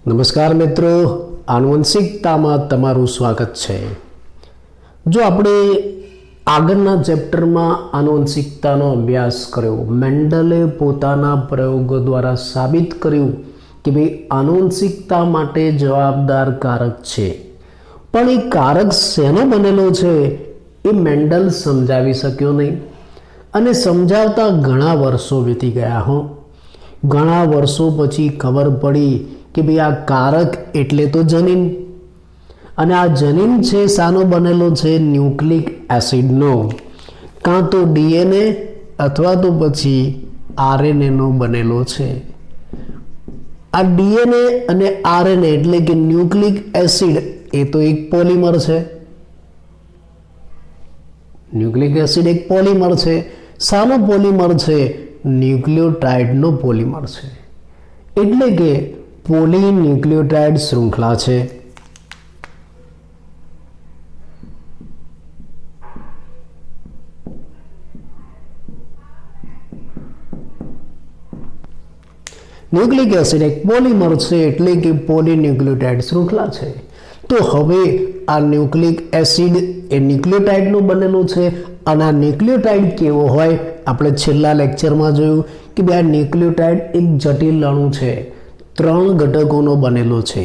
નમસ્કાર મિત્રો, આનુવંશિકતામાં તમારું સ્વાગત છે। જો આપણે આગળના ચેપ્ટરમાં આનુવંશિકતાનો અભ્યાસ કર્યો, મેન્ડલે પોતાના પ્રયોગો દ્વારા સાબિત કર્યું કે ભાઈ આનુવંશિકતા માટે જવાબદાર કારક છે, પણ એ કારક શેનો બનેલો છે એ મેન્ડલ સમજાવી શક્યો નહીં અને સમજાવતા ઘણા વર્ષો વીતી ગયા। ઘણા વર્ષો પછી ખબર પડી કે ભાઈ આ કારક એટલે તો જનીન, અને આ જનીન છે શાનો બનેલો છે? ન્યુક્લિક એસિડનો, કાં તો ડીએનએ અથવા તો પછી આરએનએનો બનેલો છે। આ ડીએનએ અને આરએનએ એટલે કે ન્યુક્લિક એસિડ એ તો એક પોલિમર છે। ન્યુક્લિક એસિડ એક પોલિમર છે। શાનો પોલિમર છે? ન્યુક્લિયોટાઇડનો પોલિમર છે, એટલે કે પોલીન્યુક્લિયોટાઇડ શૃંખલા છે। ન્યુક્લિક એસિડ એક પોલિમર છે એટલે કે પોલીન્યુક્લિયોટાઇડ શૃંખલા છે। તો હવે આ ન્યુક્લિક એસિડ એ ન્યુક્લિયોટાઇડનો બનેલો છે, અને આ ન્યુક્લિયોટાઇડ કેવો હોય? આપણે છેલ્લા લેક્ચરમાં જોયું કે બે આ ન્યુક્લિયોટાઇડ એક જટિલ અણુ છે, 3 ઘટકોનો બનેલો છે,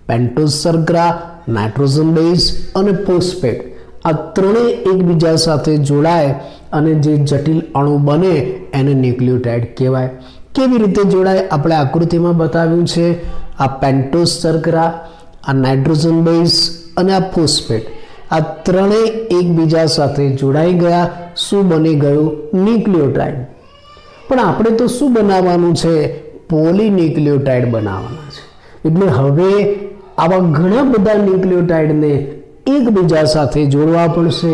પેન્ટોઝ શર્કરા, નાઇટ્રોજન બેઝ અને ફોસ્ફેટ। આ ત્રણેય એકબીજા સાથે જોડાય અને જે જટિલ અણુ બને એને ન્યુક્લિયોટાઇડ કહેવાય। કેવી રીતે જોડાય? આપણે આકૃતિમાં બતાવ્યું છે। આ પેન્ટોઝ શર્કરા, આ નાઇટ્રોજન બેઝ અને આ ફોસ્ફેટ, આ ત્રણેય એકબીજા સાથે જોડાઈ ગયા। શું બની ગયું? ન્યુક્લિયોટાઇડ। પણ આપણે તો શું બનાવવાનું છે? પોલીન્યુક્લિયોટાઇડ બનાવવાના છે। એટલે હવે આવા ઘણા બધા ન્યુક્લિયોટાઇડને એકબીજા સાથે જોડવા પડશે।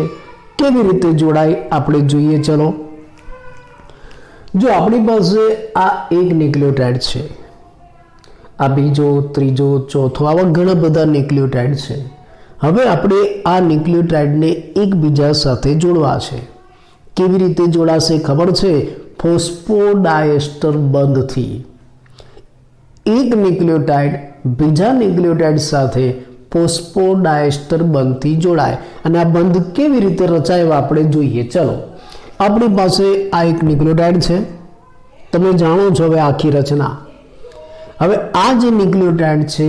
કેવી રીતે જોડાય આપણે જોઈએ। ચલો, જો આપણી પાસે આ એક ન્યુક્લિયોટાઇડ છે, આ બીજો, ત્રીજો, ચોથો, આવા ઘણા બધા ન્યુક્લિયોટાઇડ છે। હવે આપણે આ ન્યુક્લિયોટાઇડને એકબીજા સાથે જોડવા છે। કેવી રીતે જોડાશે ખબર છે? ફોસ્ફોડાયસ્ટર બંધથી। એક ન્યુક્લિયોટાઇડ બીજા ન્યુક્લિયોટાઇડ સાથે ફોસ્ફોડાયસ્ટર બંધથી જોડાય, અને આ બંધ કેવી રીતે રચાય આપણે જોઈએ। ચલો, આપણી પાસે આ એક ન્યુક્લિયોટાઇડ છે, તમે જાણો છો હવે આખી રચના। હવે આ જે ન્યુક્લિયોટાઇડ છે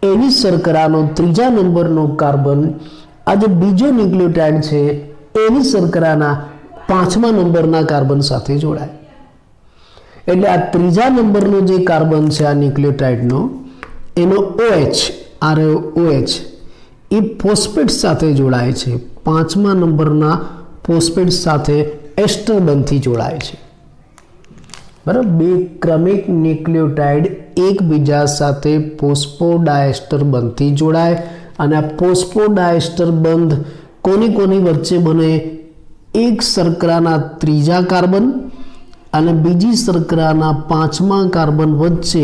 એની શર્કરાનો 3જા નંબરનો કાર્બન આ જે બીજો ન્યુક્લિયોટાઇડ છે એની શર્કરાના 5મા નંબરના કાર્બન સાથે જોડાય। એટલે આ 3જા નંબરનો જે કાર્બન છે આ ન્યુક્લિયોટાઇડનો, એનો OH, આ રહ્યો OH, એ ફોસ્ફેટ સાથે જોડાય છે, 5મા નંબરના ફોસ્ફેટ સાથે એસ્ટર બંધથી જોડાય છે। બરાબર, બે ક્રમિક ન્યુક્લિયોટાઇડ એકબીજા સાથે ફોસ્ફોડાયસ્ટર બંધથી જોડાય, અને આ ફોસ્ફોડાયસ્ટર બંધ કોની કોની વચ્ચે બને? એક શર્કરાના 3જા કાર્બન અને બીજી શર્કરાના 5મા કાર્બન વચ્ચે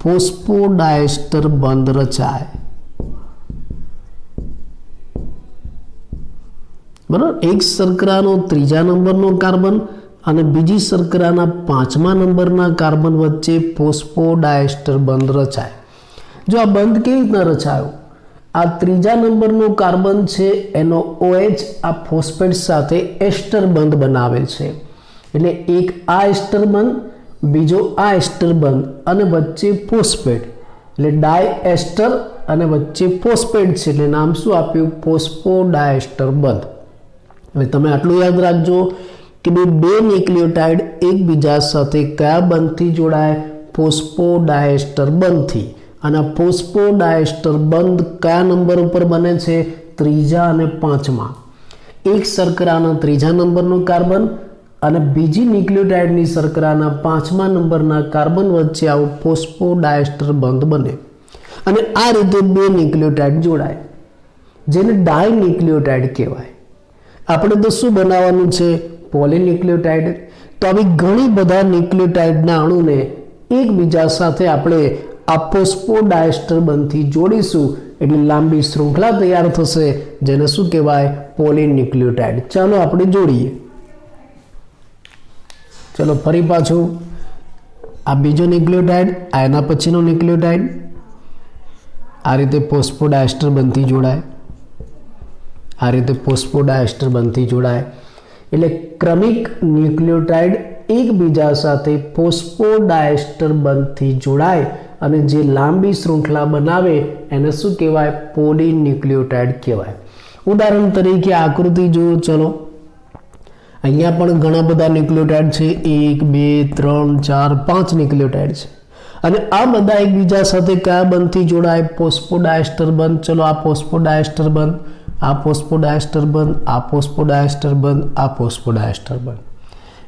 ફોસ્ફોડાયસ્ટર બંધ રચાય। બરાબર, એક શર્કરાનો 3જા નંબરનો કાર્બન અને બીજી શર્કરાના 5મા નંબરના કાર્બન વચ્ચે ફોસ્ફોડાયસ્ટર બંધ રચાય। જો આ બંધ કેવી રીતના રચાયો? આ 3જા નંબરનો કાર્બન છે એનો OH આ ફોસ્ફેટ સાથે એસ્ટર બંધ બનાવે છે। એટલે એક આ એસ્ટર બંધ, બીજો આ એસ્ટર બંધ, અને વચ્ચે ફોસ્ફેટ, એટલે ડાયએસ્ટર અને વચ્ચે ફોસ્ફેટ છે, એટલે નામ શું આપ્યું? ફોસ્ફોડાયસ્ટર બંધ। હવે તમે આટલું યાદ રાખજો કે બે ન્યુક્લિયોટાઇડ એકબીજા સાથે કયા બંધથી જોડાય? ફોસ્ફોડાયસ્ટર બંધથી। અને આ ફોસ્ફોડાયસ્ટર બંધ કયા નંબર ઉપર બને છે? 3જા અને 5મા। એક શર્કરાના 3જા નંબરનો કાર્બન અને બીજી ન્યુક્લિયોટાઇડની શર્કરાના 5મા નંબરના કાર્બન વચ્ચે આવું ફોસ્ફોડાયસ્ટર બંધ બને, અને આ રીતે બે ન્યુક્લિયોટાઇડ જોડાય, જેને ડાયન્યુક્લિયોટાઇડ કહેવાય। આપણે તો શું બનાવવાનું છે? પોલીન્યુક્લિયોટાઇડ। તો આવી ઘણી બધા ન્યુક્લિયોટાઇડના અણુને એકબીજા સાથે આપણે આ ફોસ્ફોડાયસ્ટર બંધથી જોડીશું, એટલે લાંબી શૃંખલા તૈયાર થશે, જેને શું કહેવાય? પોલીન્યુક્લિયોટાઇડ। ચાલો આપણે જોડીએ। ચલો ફરી પાછું, આ બીજો ન્યુક્લિયોટાઇડ, આ એના પછીનો ન્યુક્લિયોટાઇડ, આ રીતે ફોસ્ફોડાયસ્ટર બનતી જોડાય, આ રીતે ફોસ્ફોડાયસ્ટર બનતી જોડાય. એટલે ક્રમિક ન્યુક્લિયોટાઇડ એકબીજા સાથે ફોસ્ફોડાયસ્ટર બંધથી જોડાય અને જે લાંબી શૃંખલા બનાવે એને શું કહેવાય? પોલીન્યુક્લિયોટાઇડ કહેવાય. ઉદાહરણ તરીકે આકૃતિ જુઓ. ચલો, અહીંયા પણ ઘણા બધા ન્યુક્લિયોટાઇડ છે. 1 2 3 4 5 ન્યુક્લિયોટાઇડ છે અને આ બધા એકબીજા સાથે કયા બંધથી જોડાય? ફોસ્ફોડાયસ્ટર બંધ. ચલો, આ ફોસ્ફોડાયસ્ટર બંધ, આ ફોસ્ફોડાયસ્ટર બંધ, આ ફોસ્ફોડાયસ્ટર બંધ, આ ફોસ્ફોડાયસ્ટર બંધ.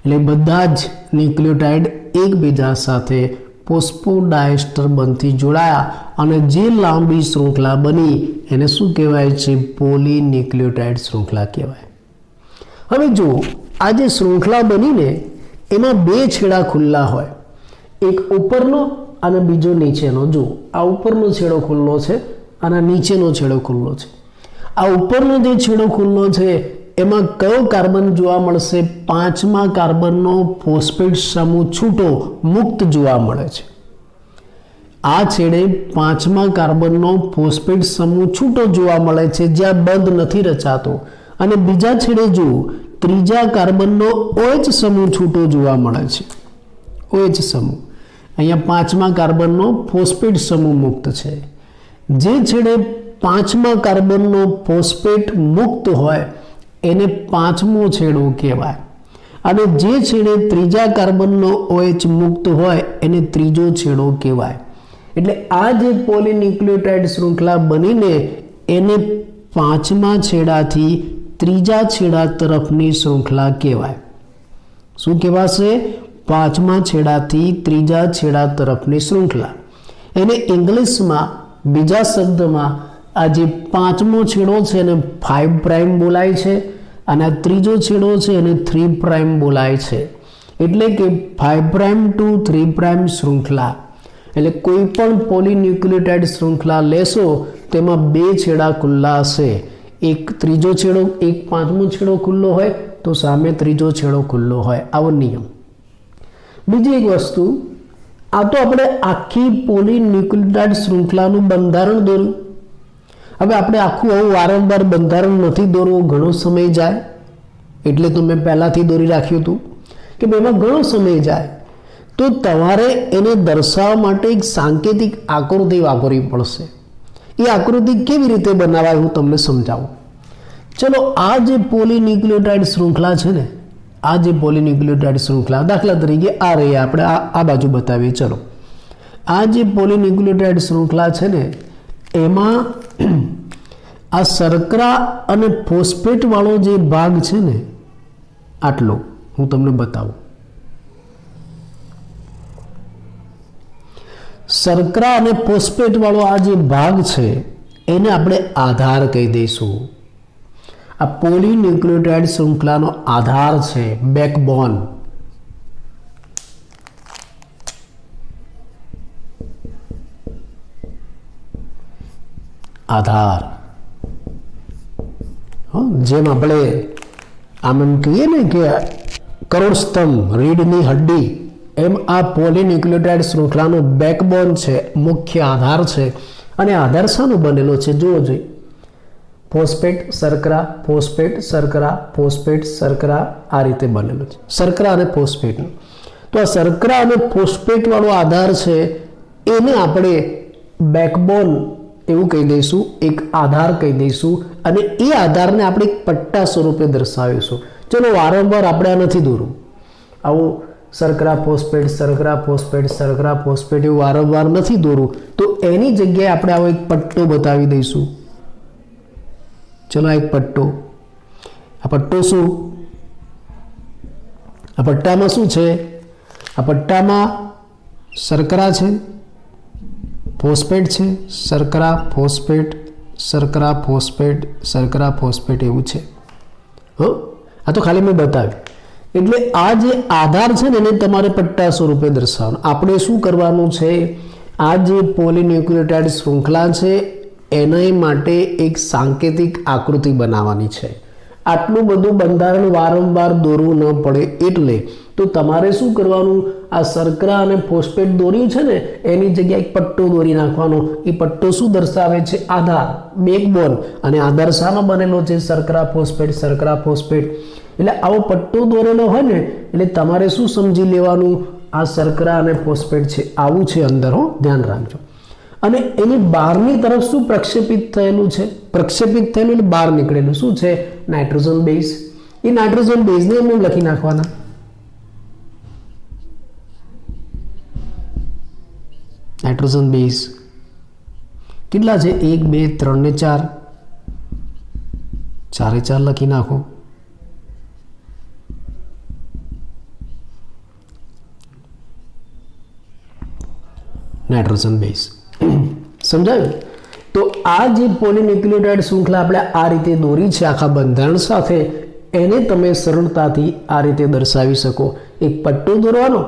એટલે બધા જ ન્યુક્લિયોટાઇડ એકબીજા સાથે ફોસ્ફોડાયસ્ટર બંધથી જોડાયા અને જે લાંબી શૃંખલા બની એને શું કહેવાય છે? પોલીન્યુક્લિયોટાઇડ શૃંખલા કહેવાય. હવે જુઓ, આ જે શૃંખલા બનીને એમાં બે છેડા ખુલ્લા હોય, એક ઉપરનો અને બીજો નીચેનો. જુઓ, આ ઉપરનો છેડો ખુલ્લો છે અને નીચેનો છેડો ખુલ્લો છે. આ ઉપરનો જે છેડો ખુલ્લો છે એમાં કયો કાર્બન જોવા મળશે? 5મા કાર્બનનો ફોસ્ફેટ સમૂહ છૂટો મુક્ત જોવા મળે છે. આ છેડે 5મા કાર્બનનો ફોસ્ફેટ સમૂહ છૂટો જોવા મળે છે જ્યાં બંધ નથી રચાતો. અને બીજા છેડે જુઓ, 3જા કાર્બનનો OH સમૂહ છૂટો જોવા મળે છે. OH સમૂહ. અહીંયા 5મા કાર્બનનો ફોસ્ફેટ સમૂહ મુક્ત છે. જે છેડે 5મા કાર્બનનો ફોસ્ફેટ મુક્ત હોય એને 5મો છેડો કહેવાય અને જે છેડે 3જા કાર્બનનો OH મુક્ત હોય એને 3જો છેડો કહેવાય. એટલે આ જે પોલીન્યુક્લિયોટાઇડ શૃંખલા બનીને એને 5મા છેડાથી 3જા છેડા તરફની શૃંખલા કહેવાય. શું કહેવાશે? 5મા છેડાથી 3જા છેડા તરફની શૃંખલા. એને ઇંગ્લિશમાં બીજા શબ્દમાં આ જે 5મો છેડો છે એને 5 પ્રાઇમ બોલાય છે અને આ ત્રીજો છેડો છે એને 3 પ્રાઇમ બોલાય છે. એટલે કે 5 પ્રાઇમ ટુ 3 પ્રાઇમ શૃંખલા. એટલે કોઈ પણ પોલીન્યુક્લિયોટાઇડ શૃંખલા લેશો તેમાં બે છેડા ખુલ્લા હશે. એક ત્રીજો છેડો, એક 5મો છેડો ખુલ્લો હોય તો સામે ત્રીજો છેડો ખુલ્લો હોય. આવો નિયમ. બીજી એક વસ્તુ, આ તો આપણે આખી પોલીન્યુક્લિયોટાઇડ શૃંખલાનું બંધારણ દોર્યું. હવે આપણે આખું આવું વારંવાર બંધારણ નથી દોરવું, ઘણો સમય જાય. એટલે તો મેં પહેલાંથી દોરી રાખ્યું હતું કે એમાં ઘણો સમય જાય તો તમારે એને દર્શાવવા માટે એક સાંકેતિક આકૃતિ વાપરવી પડશે. એ આકૃતિ કેવી રીતે બનાવાય હું તમને સમજાવું. ચલો, આ જે પોલીન્યુક્લિયોટાઇડ શૃંખલા છે ને, આ જે પોલીન્યુક્લિયોટાઇડ શૃંખલા, દાખલા તરીકે આ રહી, આપણે આ બાજુ બતાવીએ. ચલો, આ જે પોલીન્યુક્લિયોટાઇડ શૃંખલા છે ને એમાં આ શર્કરા અને ફોસ્ફેટ વાળો જે ભાગ છે ને, આટલો હું તમને બતાવું. શર્કરા અને ફોસ્ફેટ વાળો આ જે ભાગ છે એને આપણે આધાર કહી દઈશું. આ પોલીન્યુક્લિયોટાઇડ શૃંખલાનો આધાર છે, બેકબોન. આધાર. જેમ આપણે આમ એમ કહીએ ને કે કરોડ સ્તંભ, રીઢની હડ્ડી, એમ આ પોલીન્યુક્લિયોટાઇડ શૃંખલાનો બેકબોન છે, મુખ્ય આધાર છે. અને આધાર શાનો બનેલો છે જુઓ જોઈએ. ફોસ્ફેટ શર્કરા, ફોસ્ફેટ શર્કરા, ફોસ્ફેટ શર્કરા, આ રીતે બનેલો છે શર્કરા અને ફોસ્ફેટનો. તો આ શર્કરા અને ફોસ્ફેટ વાળો આધાર છે એને આપણે બેકબોન એવું કહી દઈશું, એક આધાર કહી દઈશું. અને એ આધારને આપણે એક પટ્ટા સ્વરૂપે દર્શાવીશું. ચલો, વારંવાર આપણે આ નથી દોરવું. આવું શર્કરા ફોસ્ફેટ, શર્કરા ફોસ્ફેટ, શર્કરા ફોસ્ફેટ એવું વારંવાર નથી દોરવું. તો એની જગ્યાએ આપણે આવો એક પટ્ટો બતાવી દઈશું. ચલો, એક પટ્ટો. આ પટ્ટો શું? આ પટ્ટામાં શું છે? આ પટ્ટામાં શર્કરા છે, ફોસ્ફેટ છે, શર્કરા ફોસ્ફેટ, શર્કરા ફોસ્ફેટ, શર્કરા ફોસ્ફેટ એવું છે. આ તો ખાલી મેં બતાવ્યું. એટલે આ જે આધાર છે ને એને તમારે પટ્ટા સ્વરૂપે દર્શાવવાનું. આપણે શું કરવાનું છે? આ જે પોલીન્યુક્લિયોટાઇડ શૃંખલા છે એને માટે એક સાંકેતિક આકૃતિ બનાવવાની છે. આટલું બધું બંધારણ વારંવાર દોરવું ન પડે એટલે તો તમારે શું કરવાનું, આ શર્કરા અને ફોસ્ફેટ દોર્યું છે ને એની જગ્યાએ એક પટ્ટો દોરી નાખવાનો. એ પટ્ટો શું દર્શાવે છે? આધાર, બેકબોન. અને આધાર શાનો બનેલો છે? શર્કરા ફોસ્ફેટ, શર્કરા ફોસ્ફેટ. એટલે આવો પટ્ટો દોરેલો હોય ને એટલે તમારે શું સમજી લેવાનું, આ શર્કરા અને ફોસ્ફેટ છે, આવું છે અંદર. ધ્યાન રાખજો. અને એની બહારની તરફ શું પ્રક્ષેપિત થયેલું છે? પ્રક્ષેપિત થયેલું એટલે બહાર નીકળેલું શું છે? Nitrogen base. એ નાઇટ્રોજન બેઝને એમને લખી નાખવાના. નાઇટ્રોજન બેઝ કેટલા છે? 1 2 3 ને 4, 4 4 લખી નાખો. નાઇટ્રોજન બેઝ સમજાયું? તો આ જે પોલીન્યુક્લિયોટાઇડ શૃંખલા આપણે આ રીતે દોરી છે આખા બંધારણ સાથે, એને તમે સરળતાથી આ રીતે દર્શાવી શકો. એક પટ્ટો દોરવાનો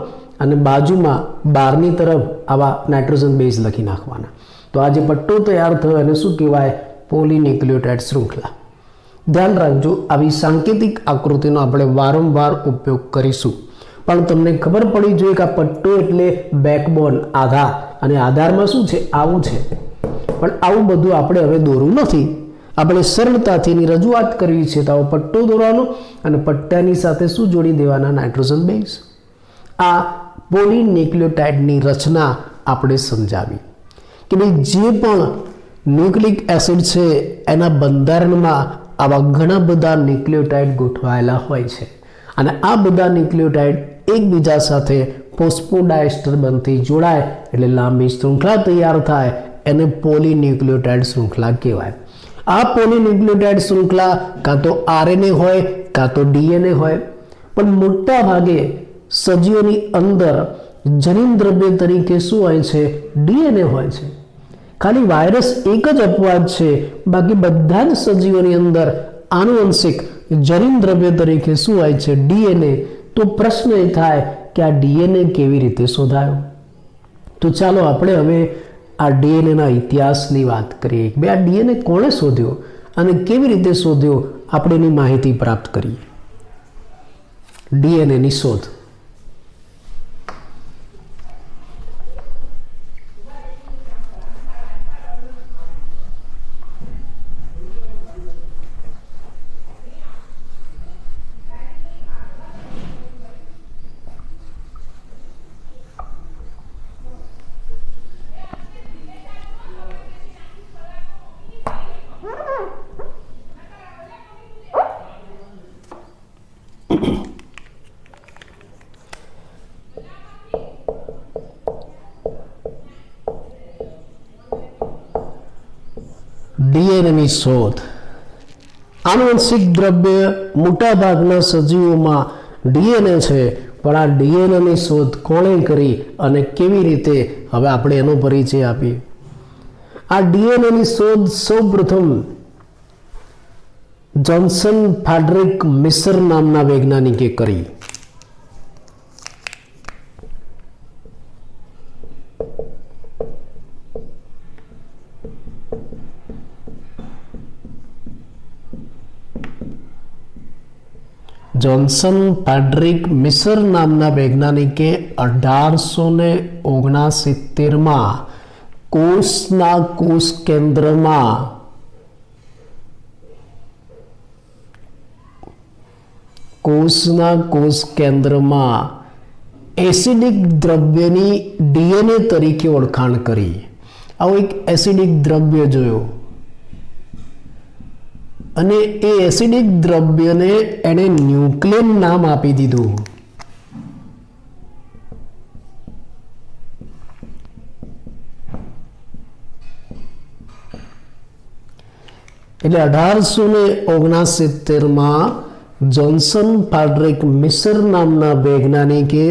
અને બાજુમાં બહારની તરફ આવા નાઇટ્રોજન બેઝ લખી નાખવાના. તો આ જે પટ્ટો તૈયાર થયો એને શું કહેવાય? પોલીન્યુક્લિયોટાઇડ શૃંખલા. ધ્યાન રાખજો, આવી સાંકેતિક આકૃતિનો આપણે વારંવાર ઉપયોગ કરીશું. પણ તમને ખબર પડી જોઈએ કે આ પટ્ટો એટલે બેકબોન, આધાર. અને આધારમાં શું છે? આવું છે. પણ આવું બધું આપણે હવે દોરવું નથી. આપણે સરળતાથી એની રજૂઆત કરવી છે તો આવો પટ્ટો દોરવાનો અને પટ્ટાની સાથે શું જોડી દેવાના? Nitrogen base. આ પોલીન્યુક્લિયોટાઇડની રચના આપણે સમજાવી કે ભાઈ જે પણ ન્યુક્લિક એસિડ છે એના બંધારણમાં આવા ઘણા બધા ન્યુક્લિયોટાઇડ ગોઠવાયેલા હોય છે. અને આ બધા ન્યુક્લિયોટાઇડ એકબીજા સાથે ફોસ્ફોડાયસ્ટર બનતી જોડાય એટલે લાંબી શૃંખલા તૈયાર થાય. એને પોલીન્યુક્લિયોટાઇડ શૃંખલા કહેવાય. આ પોલીન્યુક્લિયોટાઇડ શૃંખલા કાં તો આરએનએ હોય કાં તો ડીએનએ હોય. પણ મોટા ભાગે સજીવોની અંદર જનીન દ્રવ્ય તરીકે શું હોય છે? ડીએનએ હોય છે. ખાલી વાયરસ એક જ અપવાદ છે, બાકી બધા જ સજીવોની અંદર આનુવંશિક જનીન દ્રવ્ય તરીકે શું હોય છે? ડીએનએ. તો પ્રશ્ન એ થાય કે આ ડીએનએ કેવી રીતે શોધાયો? તો ચાલો આપણે હવે આ ડીએનએના ઇતિહાસની વાત કરીએ. બે આ ડીએનએ કોણે શોધ્યો અને કેવી રીતે શોધ્યો? આપણે એની માહિતી પ્રાપ્ત કરીએ. ડીએનએની શોધ. ડીએનએની શોધ. આનુવંશિક દ્રવ્ય મોટા ભાગના સજીવોમાં ડીએનએ છે, પણ આ ડીએનએની શોધ કોણે કરી અને કેવી રીતે? હવે આપણે એનો પરિચય આપીએ. આ ડીએનએની શોધ સૌપ્રથમ જોન્સન ફ્રેડરિક મિશર નામના વૈજ્ઞાનિકે કરી. જોન્સન ફ્રેડરિક મિશર નામના વૈજ્ઞાનિકે 1869માં કોષના કોષ કેન્દ્રમાં એસિડિક દ્રવ્યની ડીએનએ તરીકે ઓળખાણ કરી. આવો એક એસિડિક દ્રવ્ય જોયો અને એ એસિડિક દ્રવ્યને એને ન્યુક્લિયન નામ આપી દીધું. એટલે 1869માં જોન્સન ફ્રેડરિક મિશર નામના વૈજ્ઞાનિકે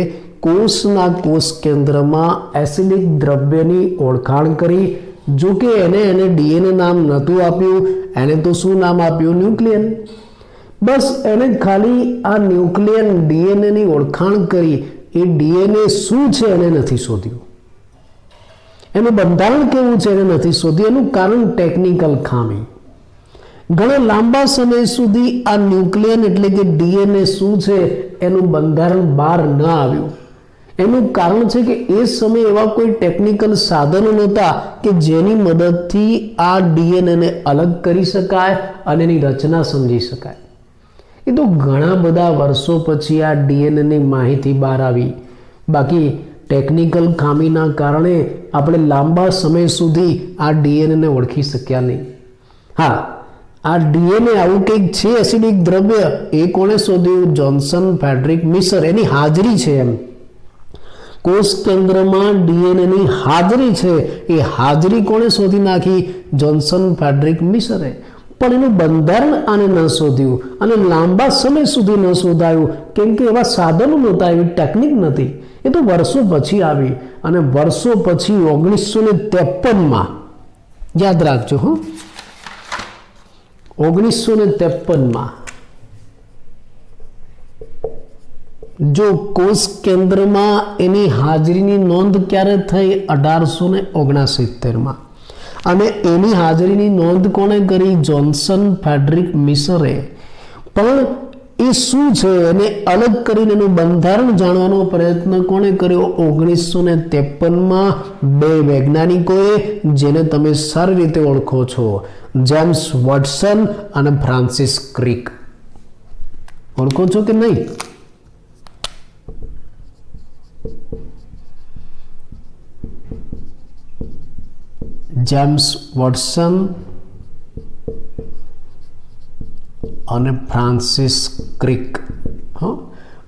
કોષના કોષ કેન્દ્રમાં એસિડિક દ્રવ્યની ઓળખાણ કરી. જો કે એને ડીએનએ નામ નહોતું આપ્યું, એને તો શું નામ આપ્યું? ન્યુક્લિયન. બસ એને ખાલી આ ન્યુક્લિયન ડીએનએની ઓળખાણ કરી. એ ડીએનએ શું છે એને નથી શોધ્યું, એનું બંધારણ કેવું છે એને નથી શોધ્યું. એનું કારણ ટેકનિકલ ખામી. ઘણા લાંબા સમય સુધી આ ન્યુક્લિયન એટલે કે ડીએનએ શું છે એનું બંધારણ બહાર ન આવ્યું. એનું કારણ છે કે એ સમયે એવા કોઈ ટેકનિકલ સાધનો નહોતા કે જેની મદદથી આ ડીએનએને અલગ કરી શકાય અને એની રચના સમજી શકાય. એ તો ઘણા બધા વર્ષો પછી આ ડીએનએની માહિતી બહાર આવી. બાકી ટેકનિકલ ખામીના કારણે આપણે લાંબા સમય સુધી આ ડીએનએને ઓળખી શક્યા નહીં. હા, આ ડીએનએ આવું કંઈક છે એસિડિક દ્રવ્ય, એ કોણે શોધ્યું? Johnson Frederick મિસર. એની હાજરી છે એમ. કોષ કેન્દ્રમાં ડીએનએની હાજરી છે. એ હાજરી કોણે શોધી નાખી? જોન્સન ફેડરિક મિસરે. પણ એનું બંધારણ આને ન શોધ્યું અને લાંબા સમય સુધી ન શોધાયું, કેમ કે એવા સાધનો નહોતા, એવી ટેકનિક નથી. એ તો વર્ષો પછી આવી અને વર્ષો પછી 1953માં, યાદ રાખજો હો, 1953માં જો કોષ કેન્દ્રમાં એની હાજરીની નોંધ ક્યારે થઈ? 1869માં. અને એની હાજરીની નોંધ કોણે કરી? જોન્સન ફેડરિક મિસરે. પણ એ શું છે એને અલગ કરીને એનું બંધારણ જાણવાનો પ્રયત્ન કોણે કર્યો? 1953માં બે વૈજ્ઞાનિકોએ, જેને તમે સારી રીતે ઓળખો છો, જેમ્સ વોટસન અને ફ્રાન્સિસ ક્રિક. ઓળખો છો કે નહીં? જેમ્સ વોટસન અને ફ્રાન્સિસ ક્રિક.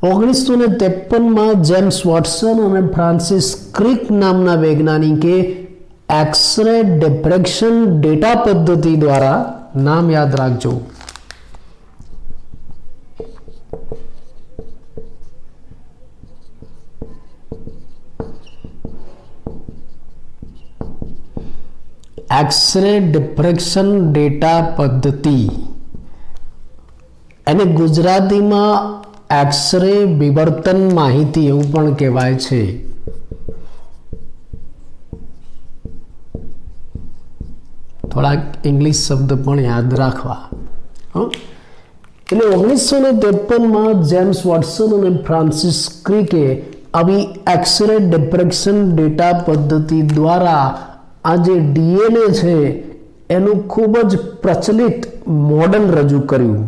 1953માં જેમ્સ વોટસન અને ફ્રાન્સિસ ક્રિક નામના વૈજ્ઞાનિકે એક્સરે ડિફ્રેક્શન ડેટા પદ્ધતિ દ્વારા, નામ યાદ રાખજો, એક્સરે ડિફ્રેક્શન ડેટા પદ્ધતિ, એને ગુજરાતીમાં એક્સરે વિવર્તન માહિતી એવું પણ કહેવાય છે. થોડાક ઇંગ્લિશ શબ્દ પણ યાદ રાખવા. એટલે 1953માં જેમ્સ વોટસન અને ફ્રાન્સિસ ક્રિકે આવી એક્સરે ડિફ્રેક્શન ડેટા પદ્ધતિ દ્વારા આ જે ડીએનએ છે એનું ખૂબ જ પ્રચલિત મોડેલ રજૂ કર્યું.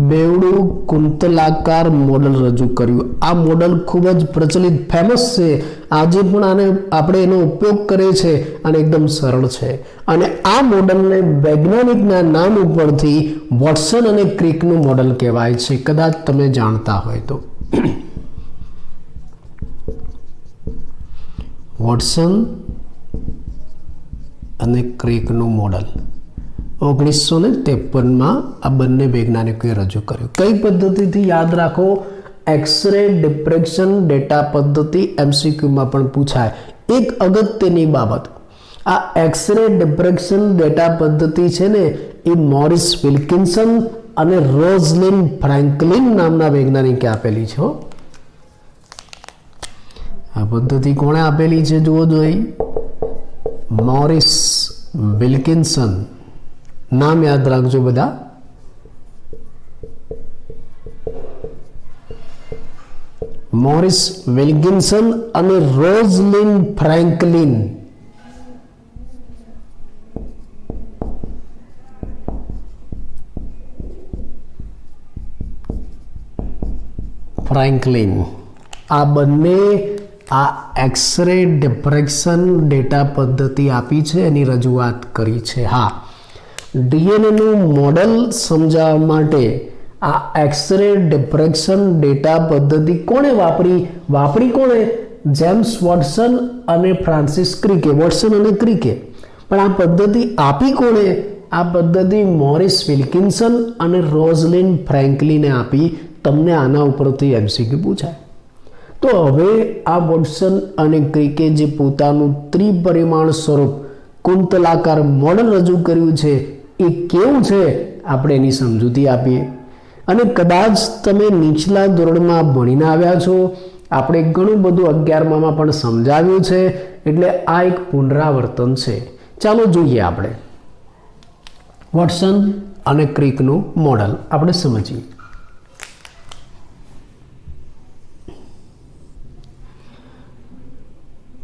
બેવડું કુંતલાકાર મોડલ રજૂ કર્યું. આ મોડલ ખૂબ જ પ્રચલિત, ફેમસ છે. આજે પણ આને આપણે એનો ઉપયોગ કરીએ છીએ અને એકદમ સરળ છે. અને આ મોડલને વૈજ્ઞાનિકના નામ ઉપરથી વોટસન અને ક્રિકનું મોડલ કહેવાય છે, કદાચ તમે જાણતા હોય તો. વોટસન અને ક્રિકનું મોડલ 1953માં આ બંને વૈજ્ઞાનિકોએ રજૂ કર્યું. કઈ પદ્ધતિથી? યાદ રાખો, એક્સરે ડિફ્રેક્શન ડેટા પદ્ધતિ. MCQમાં પણ પૂછાય. એક અગત્યની બાબત, આ એક્સરે ડિફ્રેક્શન ડેટા પદ્ધતિ છે ને, એ મોરિસ વિલ્કિન્સન અને રોઝલિન ફ્રેન્કલિન નામના વૈજ્ઞાનિકે આપેલી છે. આ પદ્ધતિ કોણે આપેલી છે? જુઓ જોઈ, મોરિસ વિલ્કિન્સન. નામ યાદ રાખજો બધા. મોરિસ વિલ્કિન્સન અને રોઝલિન ફ્રેન્કલિન. આ બંને આ એક્સરે ડિફ્રેક્શન ડેટા પદ્ધતિ આપી છે, એની રજૂઆત કરી છે. હા, ડીએનએનું મોડલ સમજાવવા માટે આ એક્સરે ડિફ્રેક્શન ડેટા પદ્ધતિ કોણે વાપરી કોણે? જેમ્સ વોટસન અને ફ્રાન્સિસ ક્રિકે. વોટસન અને ક્રિકે. પણ આ પદ્ધતિ આપી કોણે? આ પદ્ધતિ મોરિસ વિલ્કિન્સન અને રોઝલિન ફ્રેન્કલિને આપી. તમને આના ઉપરથી MCQ પૂછાય. તો હવે આ વોટસન અને ક્રિકે જે પોતાનું ત્રિપરિમાણ સ્વરૂપ કુંતલાકાર મોડલ રજૂ કર્યું છે, એ કેવું છે આપણે એની સમજૂતી આપીએ. અને કદાચ તમે નીચલા ધોરણમાં ભણીને આવ્યા છો આપણે ઘણું બધું 11મામાં પણ સમજાવ્યું છે, એટલે આ એક પુનરાવર્તન છે. ચાલો જોઈએ આપણે વોટસન અને ક્રિકનું મોડલ આપણે સમજીએ.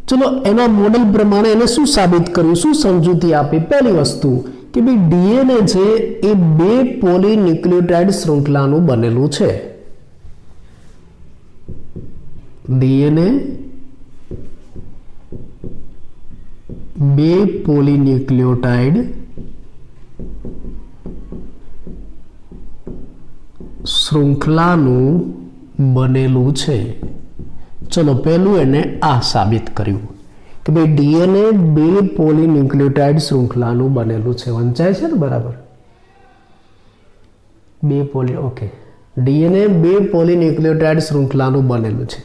ચલો એના મોડલ પ્રમાણે એને શું સાબિત કર્યું, શું સમજૂતી આપી. પહેલી વસ્તુ કે ભાઈ ડીએનએ છે એ 2 પોલીન્યુક્લિયોટાઇડ શૃંખલાનું બનેલું છે. ડીએનએ 2 પોલીન્યુક્લિયોટાઇડ શૃંખલાનું બનેલું છે. ચલો પહેલું એને આ સાબિત કર્યું કે ભાઈ ડીએનએ 2 પોલીન્યુક્લિયોટાઇડ શૃંખલાનું બનેલું છે. વંચાય છે ને બરાબર? 2 પોલી ઓકે, ડીએનએ 2 પોલીન્યુક્લિયોટાઇડ શૃંખલાનું બનેલું છે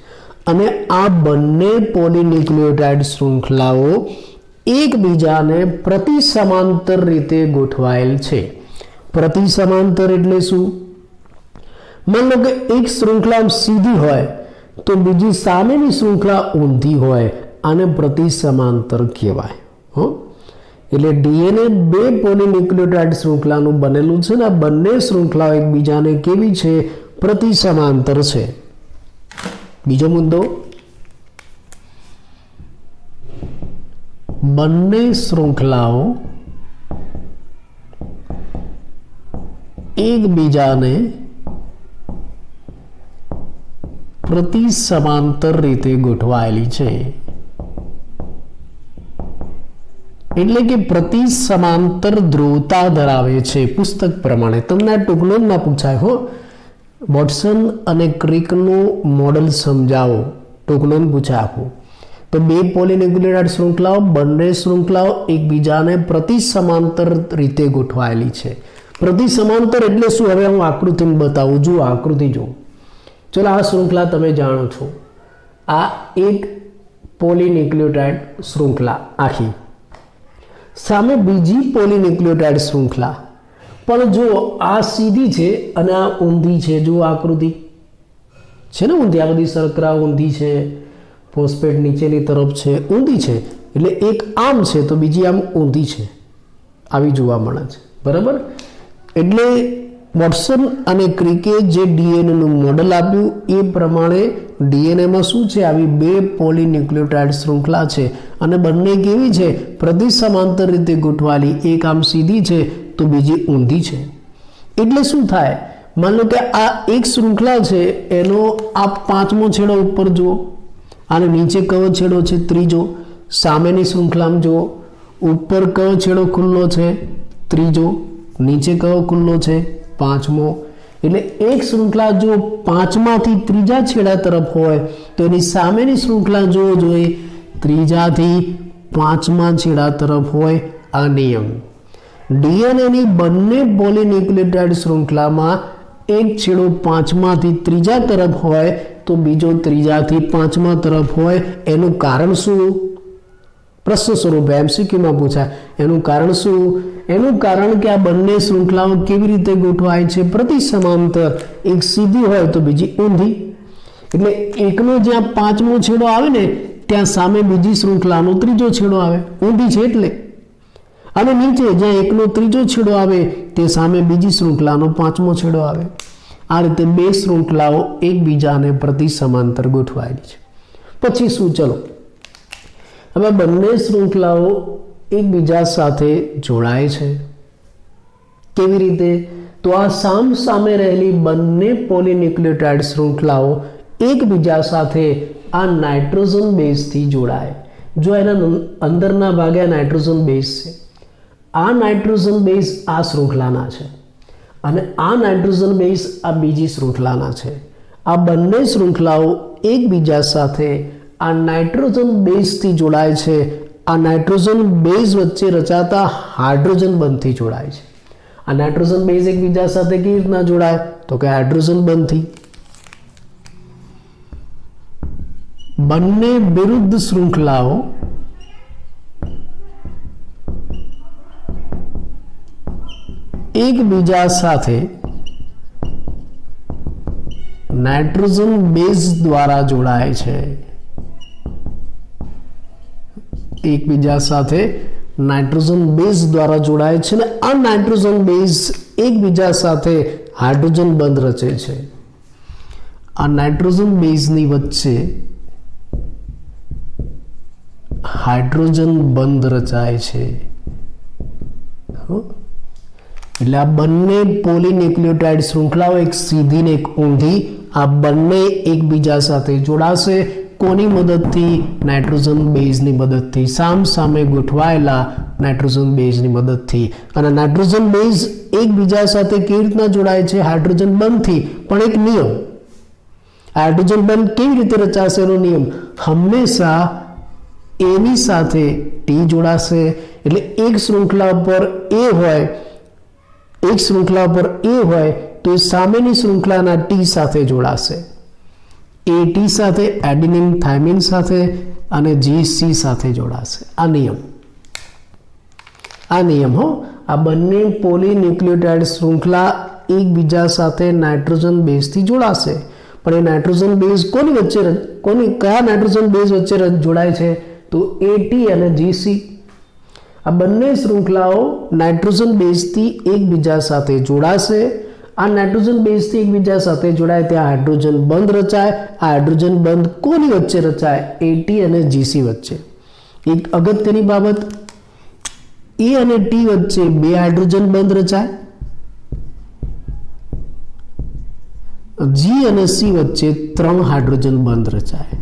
અને આ બંને પોલીન્યુક્લિયોટાઇડ શૃંખલાઓ એકબીજાને પ્રતિ સમાંતર રીતે ગોઠવાયેલ છે. પ્રતિ સમાંતર એટલે શું? માન લો કે એક શૃંખલા સીધી હોય તો બીજી સામેની શૃંખલા ઊંધી હોય, આને પ્રતિ સમાંતર કહેવાય. એટલે ડીએનએ 2 પોલીન્યુક્લિયોટાઇડ શૃંખલાનું બનેલું છે ને આ બંને શૃંખલાઓ એકબીજાને કેવી છે? પ્રતિ સમાંતર છે. બીજો મુદ્દો, બંને શૃંખલાઓ એકબીજાને પ્રતિ સમાંતર રીતે ગોઠવાયેલી છે. એટલે કે પ્રતિ સમાંતર ધ્રુવતા ધરાવે છે. પુસ્તક પ્રમાણે તમને આ ટૂંકનો ના પૂછાય હો. વોટસન અને ક્રિકનું મોડલ સમજાવો, ટૂંકનો પૂછાય આખું. તો 2 પોલીન્યુક્લિયોટાઇડ શૃંખલાઓ, બંને શૃંખલાઓ એકબીજાને પ્રતિ સમાંતર રીતે ગોઠવાયેલી છે. પ્રતિ સમાંતર એટલે શું? હવે હું આકૃતિમાં બતાવું. જુઓ આકૃતિ જુઓ. ચલો આ શૃંખલા તમે જાણો છો, આ એક પોલીન્યુક્લિયોટાઇડ શૃંખલા આખી, સામે બીજી પોલીન્યુક્લિયોટાઇડ શૃંખલા, પણ જો આ સીધી છે અને આ ઊંધી છે. જુઓ આકૃતિ છે ને ઊંધી, આ બધી શર્કરા ઊંધી છે, ફોસ્ફેટ નીચેની તરફ છે, ઊંધી છે. એટલે એક આમ છે તો બીજી આમ ઊંધી છે, આવી જોવા મળે છે. બરાબર? એટલે વોટસન અને ક્રિકે જે ડીએનએનું મોડલ આપ્યું એ પ્રમાણે ડીએનએમાં શું છે? આવી 2 પોલીન્યુક્લિયોટાઇડ શૃંખલા છે અને બંને કેવી છે? પ્રતિ સમાંતર રીતે ગોઠવાયેલી. એક આમ સીધી છે તો બીજી ઊંધી છે. એટલે શું થાય? માન લો કે આ એક શૃંખલા છે, એનો આ 5મો છેડો ઉપર જુઓ, અને નીચે કયો છેડો છે? ત્રીજો. સામેની શૃંખલામાં જુઓ, ઉપર કયો છેડો ખુલ્લો છે? ત્રીજો. નીચે કયો ખુલ્લો છે? 5મો. એટલે એક શૃંખલા જો 5માંથી ત્રીજા છેડા તરફ હોય તો એની સામેની શૃંખલા જોવો જોઈએ ત્રીજાથી 5મા છેડા તરફ હોય. આ નિયમ ડીએનએની બંને પોલીન્યુક્લિયોટાઇડ શૃંખલામાં એક છેડો 5માંથી ત્રીજા તરફ હોય તો બીજો ત્રીજાથી 5મા તરફ હોય. એનું કારણ શું? પ્રશ્ન સ્વરૂપે એમસીક્યુમાં પૂછાય. એનું કારણ શું? એનું કારણ કે આ બંને શૃંખલાઓ કેવી રીતે ગોઠવાય છે? પ્રતિ સમાંતર. એક સીધી હોય તો બીજી ઊંધી. એટલે એકનો જ્યાં 5મો છેડો આવે ને ત્યાં સામે બીજી શૃંખલાનો ત્રીજો છેડો આવે, ઊંધી છે એટલે. અને નીચે જ્યાં એકનો ત્રીજો છેડો આવે તે સામે બીજી શૃંખલાનો 5મો છેડો આવે. આ રીતે 2 શૃંખલાઓ એકબીજાને પ્રતિ સમાંતર ગોઠવાયેલી છે. પછી શું? ચલો હવે બંને શૃંખલાઓ એકબીજા સાથે જોડાય છે. કેવી રીતે? તો આ સામ સામે રહેલી બંને પોલીન્યુક્લિયોટાઇડ શૃંખલાઓ એકબીજા સાથે આ નાઇટ્રોજન બેઝથી જોડાય. જો એના અંદરના ભાગે આ નાઇટ્રોજન બેઝ છે, આ નાઇટ્રોજન બેઝ આ શૃંખલાના છે અને આ નાઇટ્રોજન બેઝ આ બીજી શૃંખલાના છે. આ બંને શૃંખલાઓ એકબીજા સાથે આ નાઇટ્રોજન બેઝથી જોડાય છે. આ નાઇટ્રોજન બેઝ વચ્ચે રચાતા હાઇડ્રોજન બંધથી જોડાય છે. આ નાઇટ્રોજન બેઝ એકબીજા સાથે કેવી રીતના જોડાય? તો કે હાઇડ્રોજન બંધથી. બંને વિરુદ્ધ શૃંખલાઓ એકબીજા સાથે નાઇટ્રોજન બેઝ દ્વારા જોડાય છે, એકબીજા સાથે નાઇટ્રોજન બેઝ દ્વારા જોડાય છે અને આ નાઇટ્રોજન બેઝ એકબીજા સાથે હાઇડ્રોજન બંધ રચે છે. આ નાઇટ્રોજન બેઝની વચ્ચે હાઇડ્રોજન બંધ રચાય છે. એટલે આ બંને પોલીન્યુક્લિયોટાઇડ શૃંખલાઓ, એક સીધી ને એક ઊંધી, આ બંને એકબીજા સાથે જોડાશે. કોની મદદથી? નાઇટ્રોજન બેઝની મદદથી, સામ સામે ગોઠવાયેલા નાઇટ્રોજન બેઝની મદદથી. અને નાઇટ્રોજન બેઝ એકબીજા સાથે કેવી રીતના જોડાય છે? હાઇડ્રોજન બંધથી. પણ એક નિયમ, હાઇડ્રોજન બંધ કેવી રીતે રચાશે એનો નિયમ, હંમેશા એની સાથે ટી જોડાશે. એટલે એક શૃંખલા પર એ હોય, એક શૃંખલા પર એ હોય તો એ સામેની શૃંખલાના ટી સાથે જોડાશે. એ ટી સાથે, એડિનિન થાઇમિન સાથે અને જીસી સાથે જોડાશે. આ નિયમ, આ નિયમ હો. આ બંને પોલીન્યુક્લિયોટાઇડ શૃંખલા એકબીજા સાથે નાઇટ્રોજન બેઝથી જોડાશે. પણ એ નાઇટ્રોજન બેઝ કોની વચ્ચે, કયા નાઇટ્રોજન બેઝ વચ્ચે જોડાય છે? તો એટી અને જીસી. આ બંને શૃંખલાઓ નાઇટ્રોજન બેઝથી એકબીજા સાથે જોડાશે. આ નાઇટ્રોજન બેઝથી એકબીજા સાથે જોડાય ત્યાં હાઇડ્રોજન બંધ રચાય. આ હાઇડ્રોજન બંધ કોની વચ્ચે રચાય? એટી અને જીસી વચ્ચે. એક અગત્યની બાબત, એ અને ટી વચ્ચે બે હાઇડ્રોજન બંધ રચાય, જી અને સી વચ્ચે 3 હાઇડ્રોજન બંધ રચાય.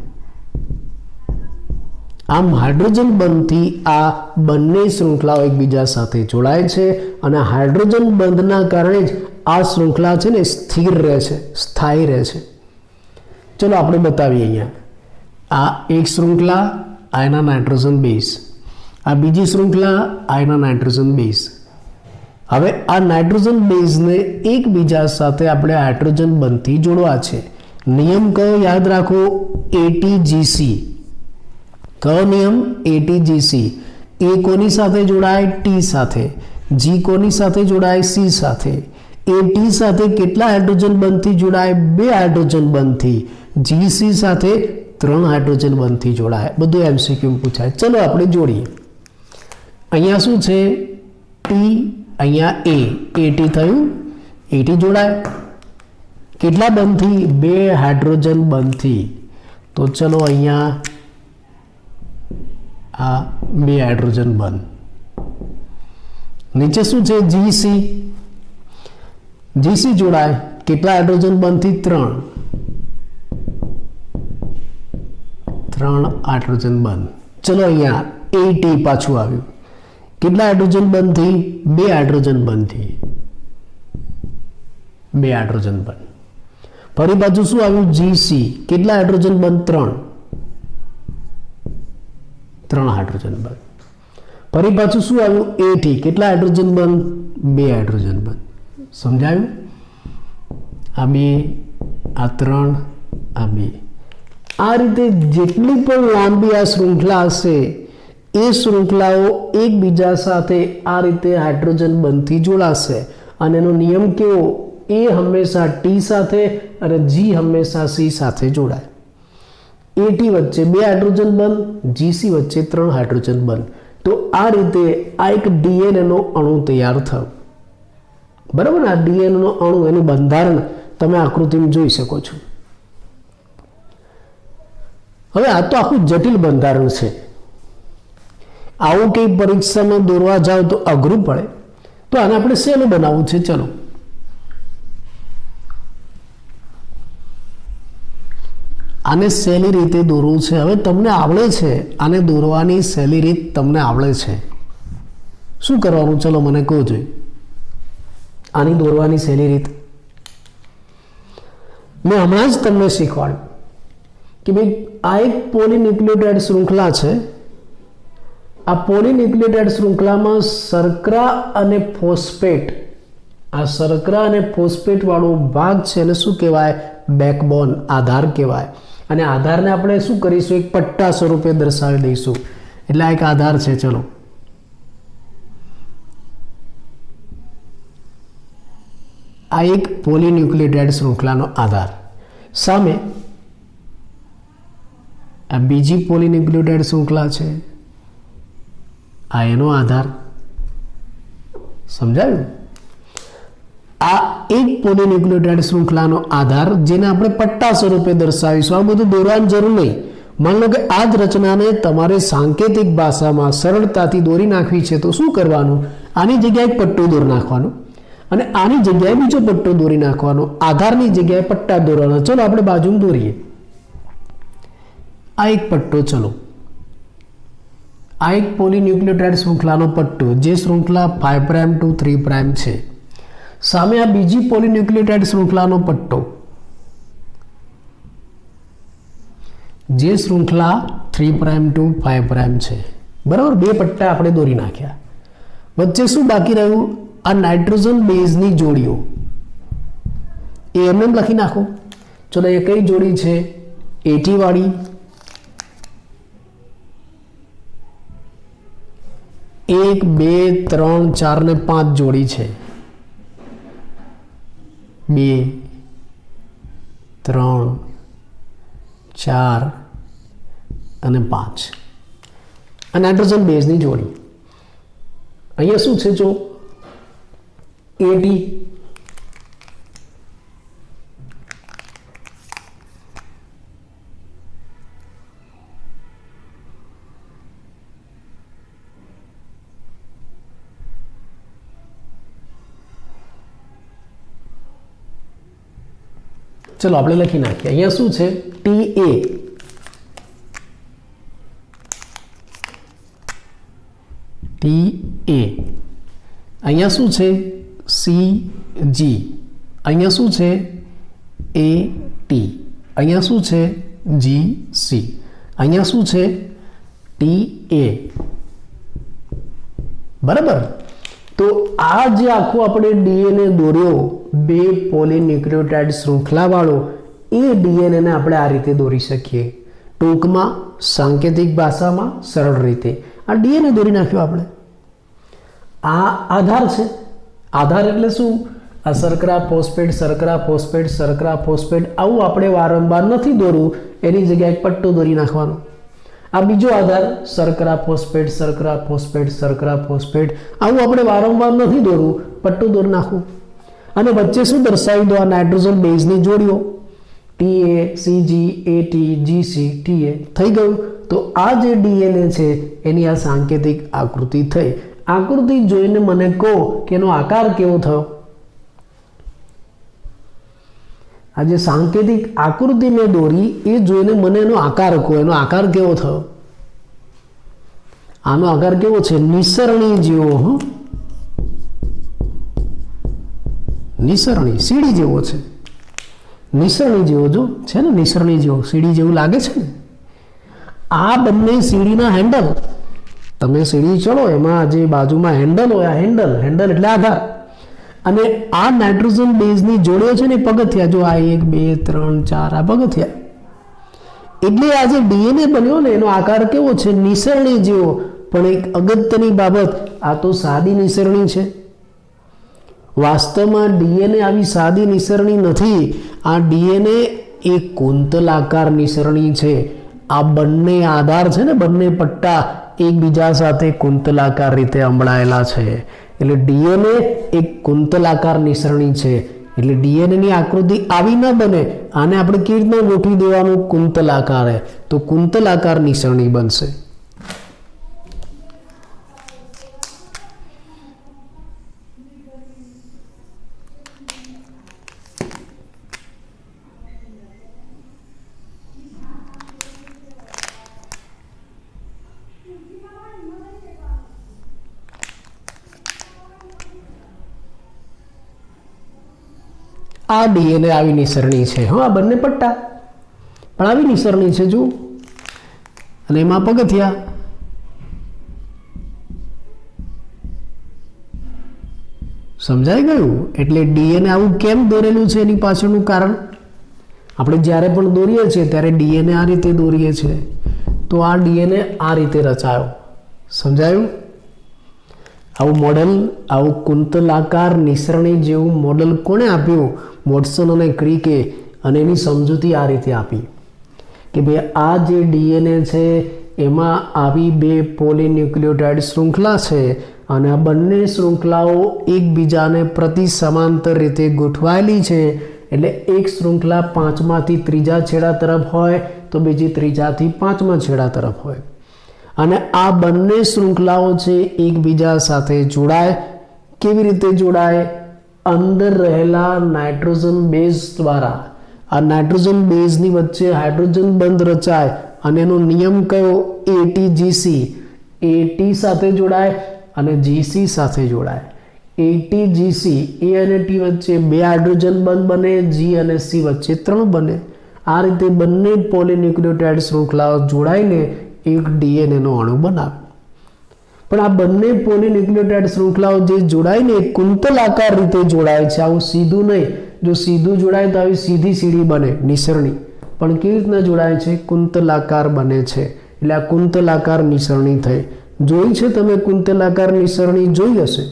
આમ હાઇડ્રોજન બંધથી આ બંને શૃંખલાઓ એકબીજા સાથે જોડાય છે અને હાઇડ્રોજન બંધના કારણે જ આ શૃંખલા છે ને સ્થિર રહે છે, સ્થાયી રહે છે. ચલો આપણે બતાવીએ. અહીંયા આ એક શૃંખલા, આ એના નાઇટ્રોજન બેઝ, આ બીજી શૃંખલા, આ એના નાઇટ્રોજન બેઝ. હવે આ નાઇટ્રોજન બેઝને એકબીજા સાથે આપણે હાઇડ્રોજન બંધથી જોડવા છે. નિયમ કયો યાદ રાખો? એટીજીસી. કયો નિયમ? એટીજીસી. એ કોની સાથે જોડાય? ટી સાથે. જી કોની સાથે જોડાય? સી સાથે. એ ટી સાથે કેટલા હાઇડ્રોજન બંધથી જોડાય? 2 હાઇડ્રોજન બંધથી. જીસી સાથે 3 હાઇડ્રોજન બંધથી જોડાય. બધું એમસીક્યુ પૂછાય. ચલો આપણે જોડીએ. અહીંયા શું છે? ટી, અહીંયા એ, એટી થયું, એટી જોડાય. કેટલા બંધથી? 2 હાઇડ્રોજન બંધથી. તો ચલો અહીંયા આ 2 હાઇડ્રોજન બંધ. નીચે શું છે? જીસી, જીસી જોડાય. કેટલા હાઇડ્રોજન બંધથી? 3 હાઇડ્રોજન બંધ. ચલો અહીંયા એટી પાછું આવ્યું. કેટલા હાઇડ્રોજન બંધથી? 2 હાઇડ્રોજન બંધથી. 2 હાઇડ્રોજન બંધ. ફરી પાછું શું આવ્યું? જીસી. કેટલા હાઇડ્રોજન બંધ? 3 હાઇડ્રોજન બંધ. ફરી પાછું શું આવ્યું? એટી. કેટલા હાઇડ્રોજન બંધ? 2 હાઇડ્રોજન બંધ. સમજાયું? આ 2, આ 3, આ 2. આ રીતે જેટલી પણ લાંબી આ શૃંખલા હશે એ શૃંખલાઓ એકબીજા સાથે આ રીતે હાઇડ્રોજન બંધથી જોડાશે. અને એનો નિયમ કેવો? એ હંમેશા ટી સાથે અને જી હંમેશા સી સાથે જોડાય. એટી વચ્ચે 2 હાઇડ્રોજન બંધ, જીસી વચ્ચે 3 હાઇડ્રોજન બંધ. તો આ રીતે આ એક ડીએનએનો અણુ તૈયાર થયો. બરાબર ને? આ ડીએનએનો અણુ, એનું બંધારણ તમે આકૃતિમાં જોઈ શકો છો. હવે આ તો આખું જટિલ બંધારણ છે. આવું કંઈ પરીક્ષામાં દોરવા જાવ તો અઘરું પડે. તો આને આપણે શેનું બનાવવું છે? ચલો આને સહેલી રીતે દોરવું છે. હવે તમને આવડે છે, આને દોરવાની સહેલી રીત તમને આવડે છે. શું કરવાનું? ચલો મને કહો જોઈએ. આની દોરવાની સહેલી રીત મેં હમણાં જ તમને શીખવાડ્યું કે ભાઈ આ એક પોલીન્યુક્લિયોટાઇડ શૃંખલા છે. આ પોલીન્યુક્લિયોટાઇડ શૃંખલામાં શર્કરા અને ફોસ્ફેટ, આ શર્કરા અને ફોસ્ફેટ વાળો ભાગ છે એને શું કહેવાય? બેકબોન, આધાર કહેવાય. અને આધારને આપણે શું કરીશું? એક પટ્ટા સ્વરૂપે દર્શાવી દઈશું. એટલે આ એક આધાર છે. ચલો આ એક પોલીન્યુક્લિયોટાઇડ શૃંખલાનો આધાર. સામે આ બીજી પોલીન્યુક્લિયોટાઇડ શૃંખલા છે, આ એનો આધાર. સમજાયું? આ એક પોલીન્યુક્લિયોટાઇડ શૃંખલાનો આધાર, જેને આપણે પટ્ટા સ્વરૂપે દર્શાવીશું. આ બધું દોરવાની જરૂર નહીં. માની લો કે આ જ રચનાને તમારે સાંકેતિક ભાષામાં સરળતાથી દોરી નાખવી છે, તો શું કરવાનું? આની જગ્યાએ એક પટ્ટો દોરી નાખવાનો અને આની જગ્યાએ બીજો પટ્ટો દોરી નાખવાનો. આધારની જગ્યાએ પટ્ટા દોરવાનો. ચલો આપણે બાજુમાં દોરીએ. આ એક પટ્ટો, ચલો આ એક પોલીન્યુક્લિયોટાઇડ શૃંખલાનો પટ્ટો, જે શૃંખલા 5' to 3' છે. સામે આ બીજી પોલીન્યુક્લિયોટાઇડ શૃંખલાનો પટ્ટો, જે શૃંખલા 3' to 5' છે. બરાબર, બે પટ્ટા આપણે દોરી નાખ્યા. વચ્ચે શું બાકી રહ્યું? આ નાઇટ્રોજન બેઝની જોડીઓ, એ એમને લખી નાખો. ચલો, એ કઈ જોડી છે? AT વાળી, 1 2 3 4 ને 5 જોડી છે. 2 3 4 અને 5 આ નાઇટ્રોજન બેઝની જોડી. અહીંયા શું છે? જો AT, ચલો આપણે લખી નાખીએ. અહીંયા શું છે? TA, અહીંયા શું છે? CG, અહીંયા શું છે? AT, અહીંયા શું છે? GC, અહીંયા શું છે? TA. બરાબર. તો આ જે આખો આપણે DNA દોર્યો, બે પોલીન્યુક્લિયોટાઇડ શૃંખલા વાળો, એ DNA ને આપણે આ રીતે દોરી શકીએ. ટૂંકમાં, સાંકેતિક ભાષામાં, સરળ રીતે આ DNA દોરી નાખ્યો આપણે. આ આધાર છે. આધાર એટલે શું? આ શર્કરા ફોસ્ફેટ, શર્કરા ફોસ્ફેટ, શર્કરા ફોસ્ફેટ, આવું આપણે વારંવાર નથી દોરવું. એની જગ્યાએ પટ્ટો દોરી નાખવાનો. આ બીજો આધાર, શર્કરા ફોસ્ફેટ, શર્કરા ફોસ્ફેટ, શર્કરા ફોસ્ફેટ, આવું આપણે વારંવાર નથી દોરવું, પટ્ટો દોરી નાખવું. અને વચ્ચે શું દર્શાવી દો? આ નાઇટ્રોજન બેઝની જોડીઓ, TA, CG, AT, GC, TA. થઈ ગયું. તો આ જે DNA છે એની આ સાંકેતિક આકૃતિ થઈ. આકૃતિ જોઈને મને કહો કે એનો આકાર કેવો થયો? આ જે સાંકેતિક આકૃતિ મેં દોરી, એ જોઈને મને એનો આકાર કહો. એનો આકાર કેવો થયો? આનો આકાર કેવો છે? નિસરણી જેવો. નિસરણી, સીડી જેવો છે. નિસરણી જેવો જો છે ને, નિસરણી જેવો, સીડી જેવું લાગે છે ને. આ બંને સીડીના હેન્ડલ, તમે સીડી ચડો એમાં જે બાજુમાં હેન્ડલ હોય, આ હેન્ડલ એટલે આધાર. અને આ નાઇટ્રોજન બેઝની જોડીઓ છે ને, પગથિયા. જો આ 1 2 3 4 આ પગથિયા. એટલે આ જે DNA બન્યો ને, એનો આકાર કેવો છે? નિસરણી જેવો. પણ એક અગત્યની બાબત, આ તો સાદી નિસરણી છે. વાસ્તવમાં DNA આવી સાદી નિસરણી નથી. આ DNA એક કુંતલાકાર નિસરણી છે. આ બંને આધાર છે ને, બંને પટ્ટા એકબીજા સાથે કુંતલાકાર રીતે અંબળાયેલા છે. એટલે DNA એક કુંતલાકાર નિસરણી છે. એટલે DNA ની આકૃતિ આવી ન બને. આને આપણે કેવી રીતના ગોઠવી દેવાનું? કુંતલાકાર. તો કુંતલાકાર નિસરણી બનશે. આ DNA આવી નિસરણી છે. હા, બંને પટ્ટા પણ આવી નિસરણી છે જો. અને એમાં પગથિયા. સમજાઈ ગયું? એટલે DNA આવું કેમ દોરેલું છે એની પાછળનું કારણ આપણે જ્યારે પણ દોરીએ છીએ ત્યારે DNA આ રીતે દોરીએ છીએ. તો આ DNA આ રીતે રચાયો. સમજાયું? આવું મોડેલ, આવું કુંતલાકાર નિસરણી જેવું મોડેલ કોણે આપ્યું? વોટસન અને ક્રિકે અને એની સમજૂતી આ રીતે આપી કે ભાઈ આ જે ડીએનએ છે એમાં આવી બે પોલીન્યુક્લિયોટાઇડ શૃંખલા છે અને આ બંને શૃંખલાઓ એકબીજાને પ્રતિ સમાંતર રીતે ગોઠવાયેલી છે, એટલે એક શૃંખલા 5માંથી ત્રીજા છેડા તરફ હોય તો બીજી ત્રીજાથી 5મા છેડા તરફ હોય, અને આ બંને શૃંખલાઓ છે એકબીજા સાથે જોડાય. કેવી રીતે જોડાય? અંદર રહેલા નાઇટ્રોજન બેઝ દ્વારા. આ નાઇટ્રોજન બેઝની વચ્ચે હાઇડ્રોજન બંધ રચાય અને એનો નિયમ કયો? એટીજીસી. એટી સાથે જોડાય અને જીસી સાથે જોડાય. એટીજીસી, એ અને ટી વચ્ચે 2 હાઇડ્રોજન બંધ બને, જી અને સી વચ્ચે 3 બને. આ રીતે બંને પોલીન્યુક્લિયોટાઇડ શૃંખલાઓ જોડાઈને એક ડીએનએનો અણુ બનાવે. પણ આ બંને પોલીન્યુક્લિયોટાઇડ શૃંખલાઓ જે જોડાઈને કુંતલાકાર રીતે જોડાય છે, આવું સીધું નહીં. જો સીધું જોડાય તો આવી સીધી સીડી બને, નિસરણી. પણ કેવી રીતના જોડાય છે? કુંતલાકાર બને છે. એટલે આ કુંતલાકાર નિસરણી થઈ. જોઈ છે તમે કુંતલાકાર નિસરણી? જોઈ હશે.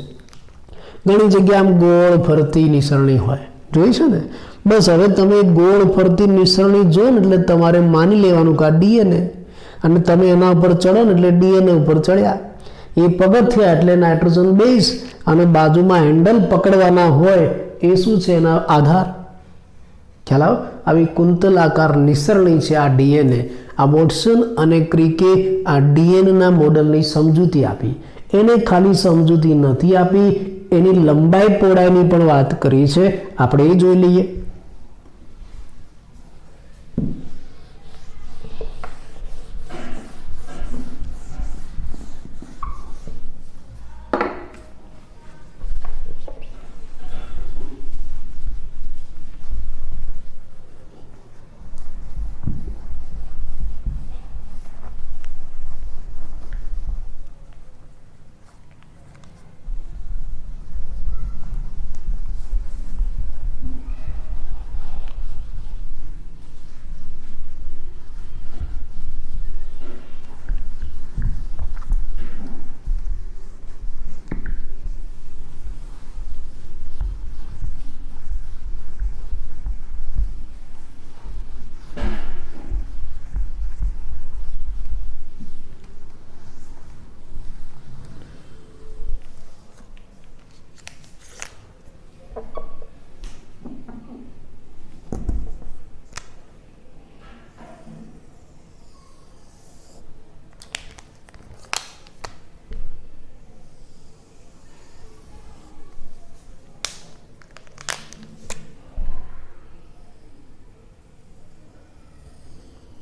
ઘણી જગ્યાએ આમ ગોળ ફરતી નિસરણી હોય, જોઈ છે ને? બસ હવે તમે ગોળ ફરતી નિસરણી જો ને એટલે તમારે માની લેવાનું કે આ ડીએનએ, અને તમે એના ઉપર ચડો ને એટલે ડીએનએ ઉપર ચડ્યા. એ પગથિયા એટલે નાઇટ્રોજન બેઝ, અને બાજુમાં હેન્ડલ પકડવાના હોય એ શું છે? એના આધાર. ખ્યાલ આવો? આવી કુંતલાકાર નિસરણી છે આ ડીએનએ. આ વોટસન અને ક્રિકે આ ડીએનએના મોડલની સમજૂતી આપી. એને ખાલી સમજૂતી નથી આપી, એની લંબાઈ પહોળાઈની પણ વાત કરી છે. આપણે એ જોઈ લઈએ.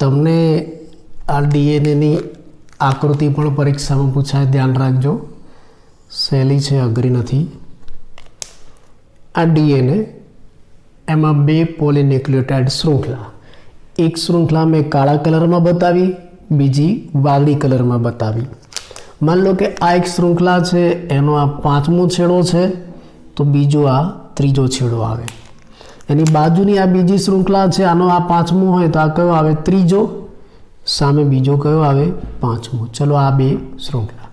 તમને આ ડીએનએની આકૃતિ પણ પરીક્ષામાં પૂછાય, ધ્યાન રાખજો. સહેલી છે, અઘરી નથી. આ ડીએનએ એમાં 2 પોલીન્યુક્લિયોટાઇડ શૃંખલા. એક શૃંખલા મેં કાળા કલરમાં બતાવી, બીજી વાદળી કલરમાં બતાવી. માની લો કે આ એક શૃંખલા છે, એનો આ 5મો છેડો છે, તો બીજો આ 3જો છેડો આવે. એની બાજુની આ બીજી શૃંખલા છે, આનો આ 5મો હોય તો આ કયો આવે? 3જો. સામે બીજો કયો આવે? 5મો. ચલો, આ 2 શૃંખલા.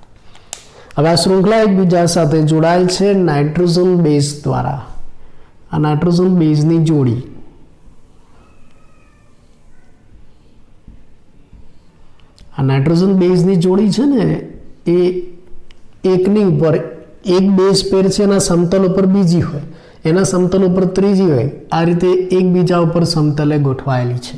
હવે આ શૃંખલા એકબીજા સાથે જોડાયેલ છે નાઇટ્રોજન બેઝ દ્વારા. આ નાઇટ્રોજન બેઝની જોડી. આ નાઇટ્રોજન બેઝની જોડી છે ને, એ એકની ઉપર એક બેઝ પેર છે, એના સમતલ ઉપર બીજી હોય, એના સમતલ ઉપર ત્રીજી હોય. આ રીતે એકબીજા ઉપર સમતલે ગોઠવાયેલી છે.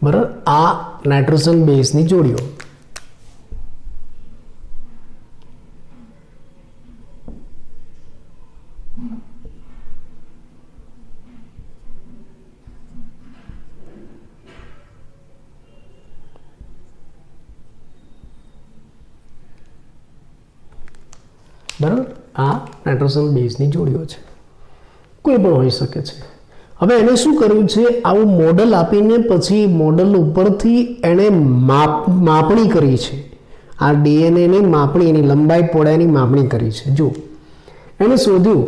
બરાબર. આ નાઇટ્રોજન બેઝની જોડીઓ. બરાબર, આ નાઇટ્રોજન બેઝની જોડીઓ છે, કોઈ પણ હોઈ શકે છે. હવે એને શું કર્યું છે, આવું મોડલ આપીને પછી મોડલ ઉપરથી એણે માપણી કરી છે. આ ડીએનએની માપણી, એની લંબાઈ પહોળાઈની માપણી કરી છે. જો એણે શોધ્યું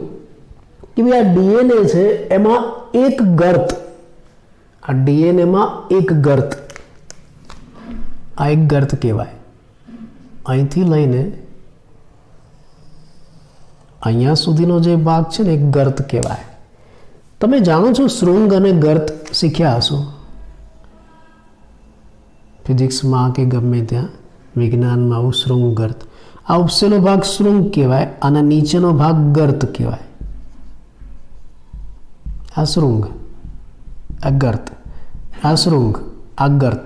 કે ભાઈ આ ડીએનએ છે એમાં એક ગર્ત, આ ડીએનએમાં એક ગર્ત, આ એક ગર્ત કહેવાય. અહીંથી લઈને અહીંયા સુધીનો જે ભાગ છે ને એક ગર્ત કહેવાય. તમે જાણો છો શૃંગ અને ગર્ત શીખ્યા હશો ફિઝિક્સમાં કે ગમે ત્યાં વિજ્ઞાનમાં. આવું શૃંગ ગર્ત, આ ઉપસેલો ભાગ શૃંગ કહેવાય અને નીચેનો ભાગ ગર્ત કહેવાય. આ શૃંગ, આ ગર્ત, આ શૃંગ, આ ગર્ત.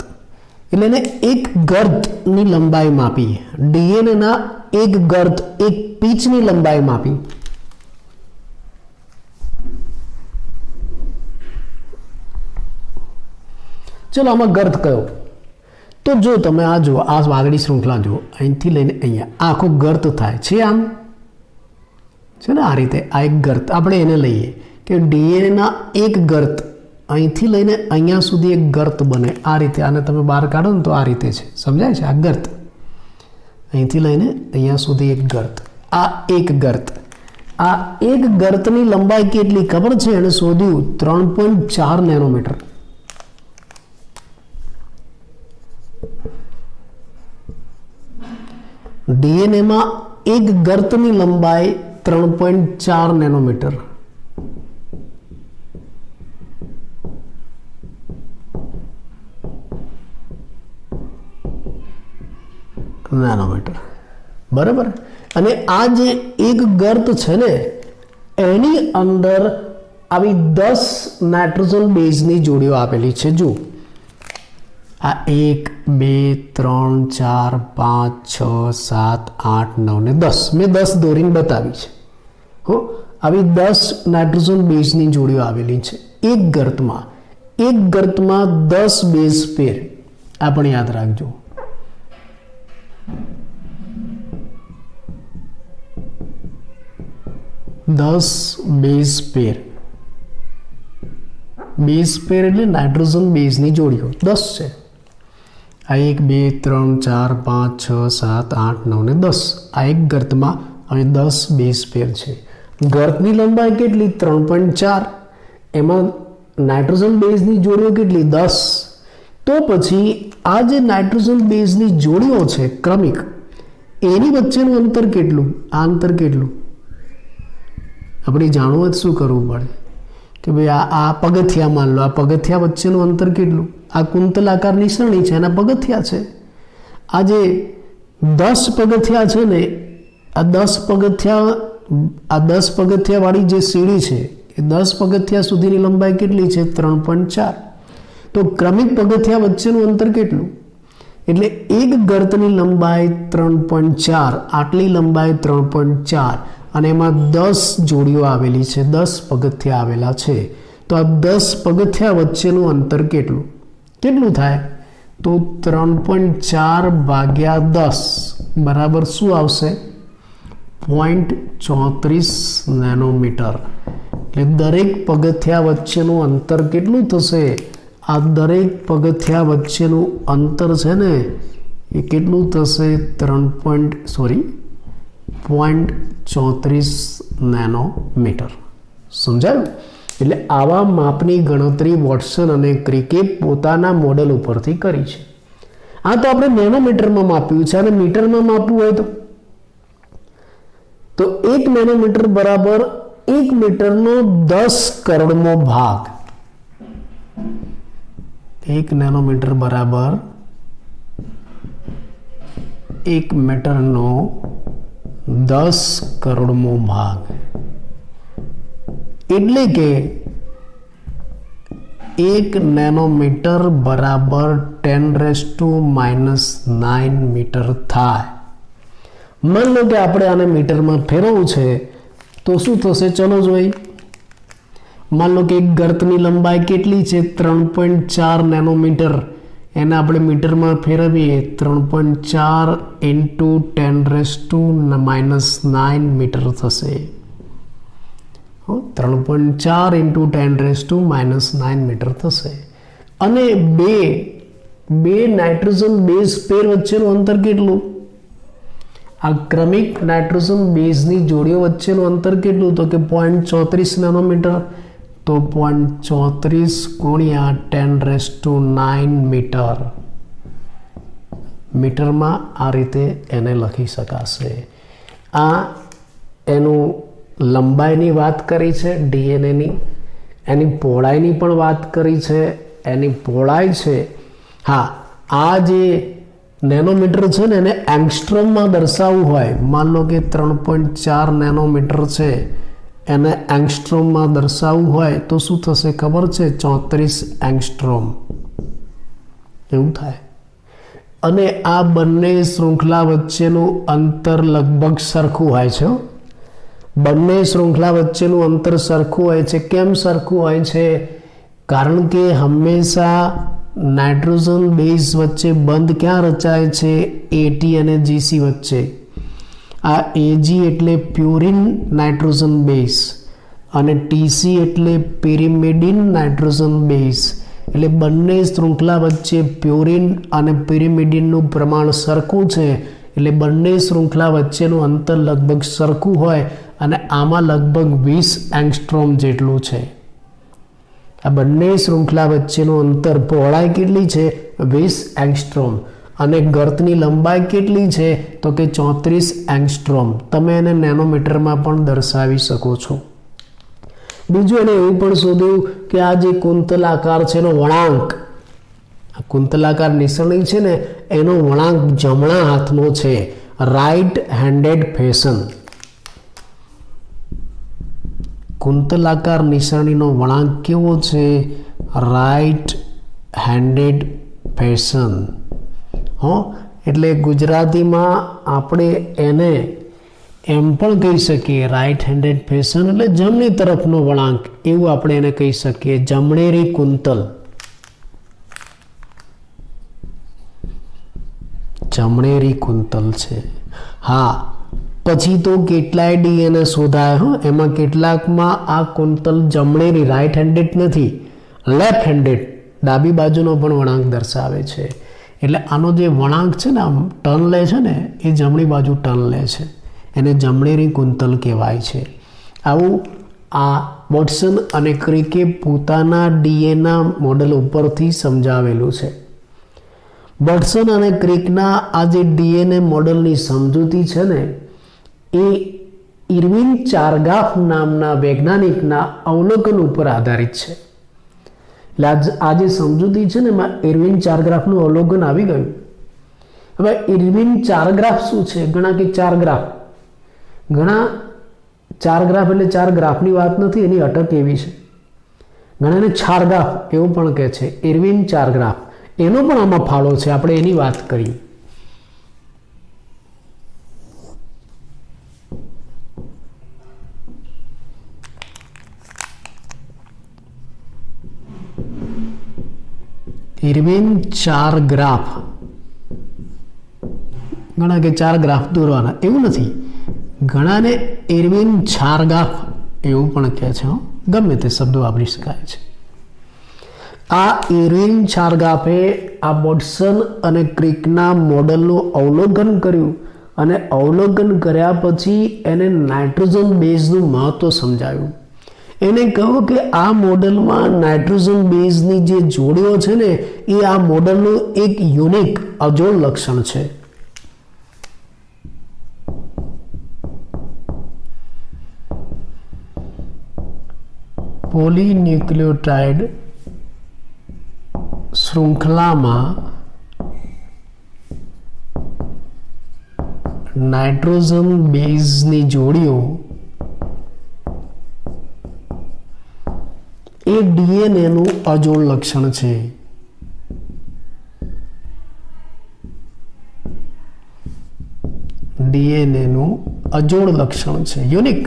એટલે એને એક ગર્તની લંબાઈ માપી, ડીએનએના એક ગર્ત, એક પીચની લંબાઈ માપી. ચલો આમાં ગર્ત કયો, તો જો તમે આ જુઓ, આ વાદળી શૃંખલા જુઓ, અહીંથી લઈને અહીંયા આખો ગર્ત થાય છે. આમ છે ને આ રીતે, આ એક ગર્ત. આપણે એને લઈએ કે ડીએનએના એક ગર્ત, અહીંથી લઈને અહીંયા સુધી એક ગર્ત બને. આ રીતે આને તમે બહાર કાઢો ને તો આ રીતે છે, સમજાય છે? આ ગર્ત, અહીંથી લઈને અહીંયા સુધી એક ગર્ત, આ એક ગર્ત. આ એક ગર્તની લંબાઈ કેટલી ખબર છે? એણે શોધ્યું 3.4 નેનોમીટર. ડીએનએમાં એક ગર્તની લંબાઈ 3.4 નેનોમીટર. બરાબર. અને આ જે એક ગર્ત છે ને એની અંદર આવી 10 નાઇટ્રોજન બેઝની જોડીઓ આપેલી છે. જો આ 1 2 3 4 5 6 7 8 9 ને 10, મેં 10 દોરીને બતાવી છે. હો, આવી 10 નાઇટ્રોજન બેઝની જોડીઓ આવેલી છે એક ગર્તમાં. એક ગર્તમાં 10 બેઝ પેર. આ પણ યાદ રાખજો. 10 બેઝ પેર. બેઝ પેર એટલે નાઇટ્રોજન બેઝની જોડીઓ 10 છે. આ 1 2 3 4 5 6 7 8 9 ને 10. આ એક ગર્તમાં હવે 10 બેઝ પેર છે. ગર્તની લંબાઈ કેટલી? 3.4. એમાં નાઇટ્રોજન બેઝની જોડીઓ કેટલી? 10. તો પછી આ જે નાઇટ્રોજન બેઝની જોડીઓ છે ક્રમિક, એની વચ્ચેનું અંતર કેટલું? આ અંતર કેટલું આપણે જાણવું હોય શું કરવું પડે કે ભાઈ આ પગથિયા, માન લો આ પગથિયા વચ્ચેનું અંતર કેટલું? આ કુંતલાકાર નિસરણી છે, એના પગથિયા છે. આ જે 10 પગથિયા છે ને, આ 10 પગથિયા વાળી જે સીડી છે એ 10 પગથિયા સુધીની લંબાઈ કેટલી છે? 3.4. તો ક્રમિક પગથિયા વચ્ચેનું અંતર કેટલું? એટલે એક ગર્તની લંબાઈ 3.4, આટલી લંબાઈ 3.4, અને એમાં 10 જોડીઓ આવેલી છે, 10 પગથિયા આવેલા છે. તો આ 10 પગથિયા વચ્ચેનું અંતર કેટલું થાય? તો 3.4 ભાગ્યા 10 બરાબર શું આવશે? 0.34 નેનોમીટર. એટલે દરેક પગથિયા વચ્ચેનું અંતર કેટલું થશે? આ દરેક પગથિયા વચ્ચેનું અંતર છે ને એ કેટલું થશે? 0.34 નેનોમીટર. સમજાયું? એટલે આવા માપની ગણતરી વોટસન અને ક્રિકે પોતાના મોડેલ ઉપરથી કરી છે. આ તો આપણે નેનોમીટરમાં માપ્યું છે, અને મીટરમાં માપવું હોય તો 1 નેનોમીટર બરાબર 1 મીટરનો 10 કરોડમો ભાગ. 1 નેનોમીટર બરાબર 1 મીટરનો 10 કરોડમો ભાગ. એટલે કે 1 નેનોમીટર બરાબર 10⁻⁹ મીટર થાય. માન લો કે આપણે આને મીટરમાં ફેરવવું છે તો શું થશે? ચલો જોઈ. માન લો કે એક ગર્તની લંબાઈ કેટલી છે? 3.4 નેનોમીટર. એને આપણે મીટરમાં ફેરવીએ 3.4 ઇન્ટુ 10⁻⁹ મીટર થશે. 3.4 ઇન્ટુ 10⁻⁹ મીટર થશે. અને બે નાઇટ્રોજન બેઝ પેર વચ્ચેનું અંતર કેટલું? આ ક્રમિક નાઇટ્રોજન બેઝની જોડીઓ વચ્ચેનું અંતર કેટલું? તો કે 0.34 નેનોમીટર. તો 0.34 ગુણ્યા 10⁹ મીટર. મીટરમાં આ રીતે એને લખી શકાશે. આ એનું લંબાઈની વાત કરી છે ડીએનએની, એની પહોળાઈની પણ વાત કરી છે. એની પહોળાઈ છે, હા, આ જે નેનોમીટર છે ને એને એંગસ્ટ્રોમમાં દર્શાવવું હોય, માન લો કે 3.4 નેનોમીટર છે, એને એંગસ્ટ્રોમમાં દર્શાવવું હોય તો શું થશે ખબર છે? 34 એંગસ્ટ્રોમ એવું થાય. અને આ બંને શૃંખલા વચ્ચેનું અંતર લગભગ સરખું હોય છે. બંને શૃંખલા વચ્ચેનું અંતર સરખું હોય છે. કેમ સરખું હોય છે? કારણ કે હંમેશા નાઇટ્રોજન બેઝ વચ્ચે બંધ ક્યાં રચાય છે? એટી અને જીસી વચ્ચે. આ એજી એટલે પ્યુરિન નાઇટ્રોજન બેઝ અને ટીસી એટલે પેરિમિડિન નાઇટ્રોજન બેઝ. એટલે બંને શૃંખલા વચ્ચે પ્યુરિન અને પેરિમિડિનનું પ્રમાણ સરખું છે. એટલે બંને શૃંખલા વચ્ચેનું અંતર લગભગ સરખું હોય અને આમાં લગભગ 20 એંગસ્ટ્રોમ જેટલું છે. આ બંને શૃંખલા વચ્ચેનું અંતર પહોળાઈ કેટલી છે? 20 એંગસ્ટ્રોમ. અને ગર્તની લંબાઈ કેટલી છે? તો કે 34 એંગસ્ટ્રોમ. તમે એને નેનોમીટરમાં પણ દર્શાવી શકો છો. બીજું એને એવું પણ શોધ્યું કે આ જે કુંતલાકાર છે એનો વળાંક, આ કુંતલાકાર નિસરણી છે ને એનો વળાંક જમણા હાથનો છે, રાઈટ હેન્ડેડ ફેશન. કુંતલાકાર નિસરણીનો વળાંક કેવો છે? Right handed fashion. એટલે ગુજરાતીમાં આપણે એને એમ પણ કહી શકીએ, રાઈટ હેન્ડેડ ફેશન એટલે જમણી તરફનો વળાંક, એવું આપણે એને કહી શકીએ. જમણેરી કુંતલ, જમણેરી કુંતલ છે. હા, પછી તો કેટલાય ડીએનએ શોધાય. એમાં કેટલાકમાં આ કુંતલ જમણેરી, રાઈટ હેન્ડેડ નથી, લેફ્ટ હેન્ડેડ, ડાબી બાજુનો પણ વળાંક દર્શાવે છે. એટલે આનો જે વળાંક છે ને આમ ટર્ન લે છે ને એ જમણી બાજુ ટર્ન લે છે, એને જમણેરી કુંતલ કહેવાય છે. આવું આ વોટસન અને ક્રિકે પોતાના ડીએનએ મોડેલ ઉપરથી સમજાવેલું છે. વોટસન અને ક્રિકના આ જે ડીએનએ મોડેલની સમજૂતી છે ને એ ઇરવિન ચારગાફ નામના વૈજ્ઞાનિકના અવલોકન ઉપર આધારિત છે. એટલે આ જે સમજૂતી છે ને એમાં ઇરવિન ચારગ્રાફનું અવલોકન આવી ગયું. હવે ઇરવિન ચારગ્રાફ શું છે? ઘણા કે ચાર ગ્રાફ, ઘણા ચાર ગ્રાફ એટલે ચાર ગ્રાફની વાત નથી, એની અટક એવી છે. ઘણાને ચાર ગ્રાફ એવું પણ કહે છે. ઇરવિન ચારગ્રાફ એનો પણ આમાં ફાળો છે, આપણે એની વાત કરીએ. ઇરવિન ચારગ્રાફ, ઘણા કે ચાર ગ્રાફ દોરવાના, એવું નથી. ઘણાને ઇરવિન ચારગ્રાફ એવું પણ કહે છે. ગમે તે શબ્દો વાપરી શકાય છે. આ ઇરવિન ચારગ્રાફે આ વોટસન અને ક્રિકના મોડલનું અવલોકન કર્યું અને અવલોકન કર્યા પછી એને નાઇટ્રોજન બેઝનું મહત્વ સમજાવ્યું. એને કહ્યું કે આ મોડલમાં નાઇટ્રોજન બેઝની જે જોડીઓ છે ને એ આ મોડલનું એક યુનિક અજોડ લક્ષણ છે. પોલીન્યુક્લિયોટાઇડ શૃંખલામાં નાઇટ્રોજન બેઝની જોડીઓ એ ડીએનએનું અજોડ લક્ષણ છે. ડીએનએનું અજોડ લક્ષણ છે, યુનિક.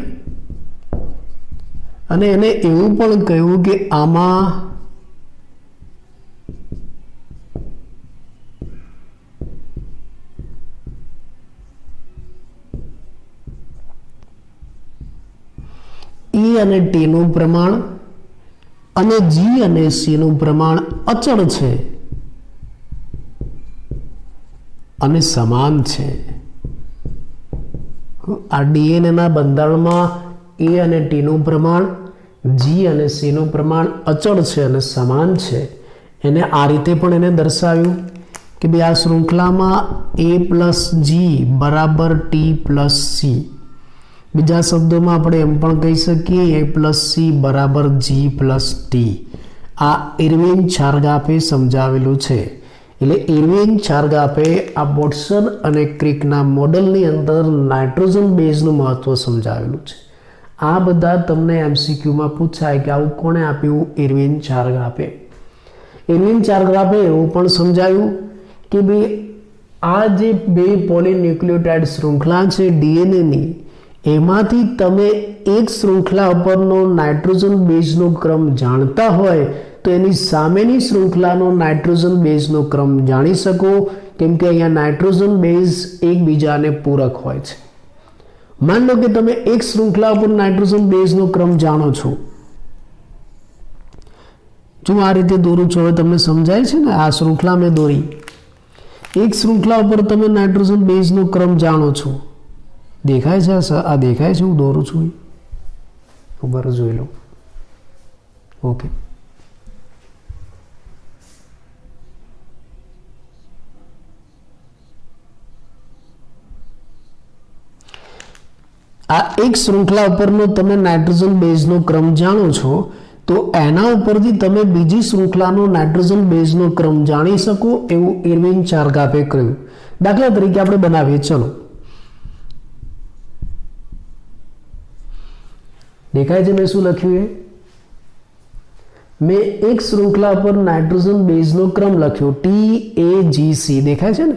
અને એને એવું પણ કહ્યું કે આમાં એ અને ટીનું પ્રમાણ અને જી અને સીનું પ્રમાણ અચળ છે અને સમાન છે. આ ડીએનએના બંધારણમાં એ અને ટીનું પ્રમાણ, જી અને સીનું પ્રમાણ અચળ છે અને સમાન છે. એને આ રીતે પણ એને દર્શાવ્યું કે ભાઈ આ શૃંખલામાં એ પ્લસ જી બરાબર ટી પ્લસ સી. બીજા શબ્દોમાં આપણે એમ પણ કહી શકીએ એ પ્લસ સી બરાબર જી પ્લસ ટી. આ ઇરવિન ચારગાફે સમજાવેલું છે. એટલે ઇરવિન ચારગાફે આ વોટસન અને ક્રિકના મોડલની અંદર નાઇટ્રોજન બેઝનું મહત્વ સમજાવેલું છે. આ બધા તમને એમસીક્યુમાં પૂછાય કે આવું કોણે આપ્યું? ઇરવિન ચારગાફે. ઇરવિન ચારગાફે એવું પણ સમજાયું કે ભાઈ આ જે બે પોલીન્યુક્લિયોટાઇડ શૃંખલા છે ડીએનએની, એમાંથી તમે એક શૃંખલા ઉપરનો નાઇટ્રોજન બેઝનો ક્રમ જાણતા હોય તો એની સામેની શૃંખલાનો નાઇટ્રોજન બેઝનો ક્રમ જાણી શકો, કેમ કે અહીંયા નાઇટ્રોજન બેઝ એકબીજાને પૂરક હોય છે. માન લો કે તમે એક શૃંખલા ઉપર નાઇટ્રોજન બેઝનો ક્રમ જાણો છો. જો આ રીતે દોરું છું, હવે તમને સમજાય છે ને? આ શૃંખલા મેં દોરી. એક શૃંખલા ઉપર તમે નાઇટ્રોજન બેઝનો ક્રમ જાણો છો. દેખાય છે? આ દેખાય છે? હું દોરું છું ખબર જોઈ લો. ઓકે, આ એક શૃંખલા ઉપરનો તમે નાઇટ્રોજન બેઝનો ક્રમ જાણો છો તો એના ઉપરથી તમે બીજી શૃંખલાનો નાઇટ્રોજન બેઝનો ક્રમ જાણી શકો એવું ઇરવિન ચારગાફે કહ્યું. દાખલા તરીકે આપણે બનાવીએ. ચલો, દેખાય છે મેં શું લખ્યું? મેં એક શૃંખલા પર નાઇટ્રોજન બેઝનો ક્રમ લખ્યો TAGC. દેખાય છે ને?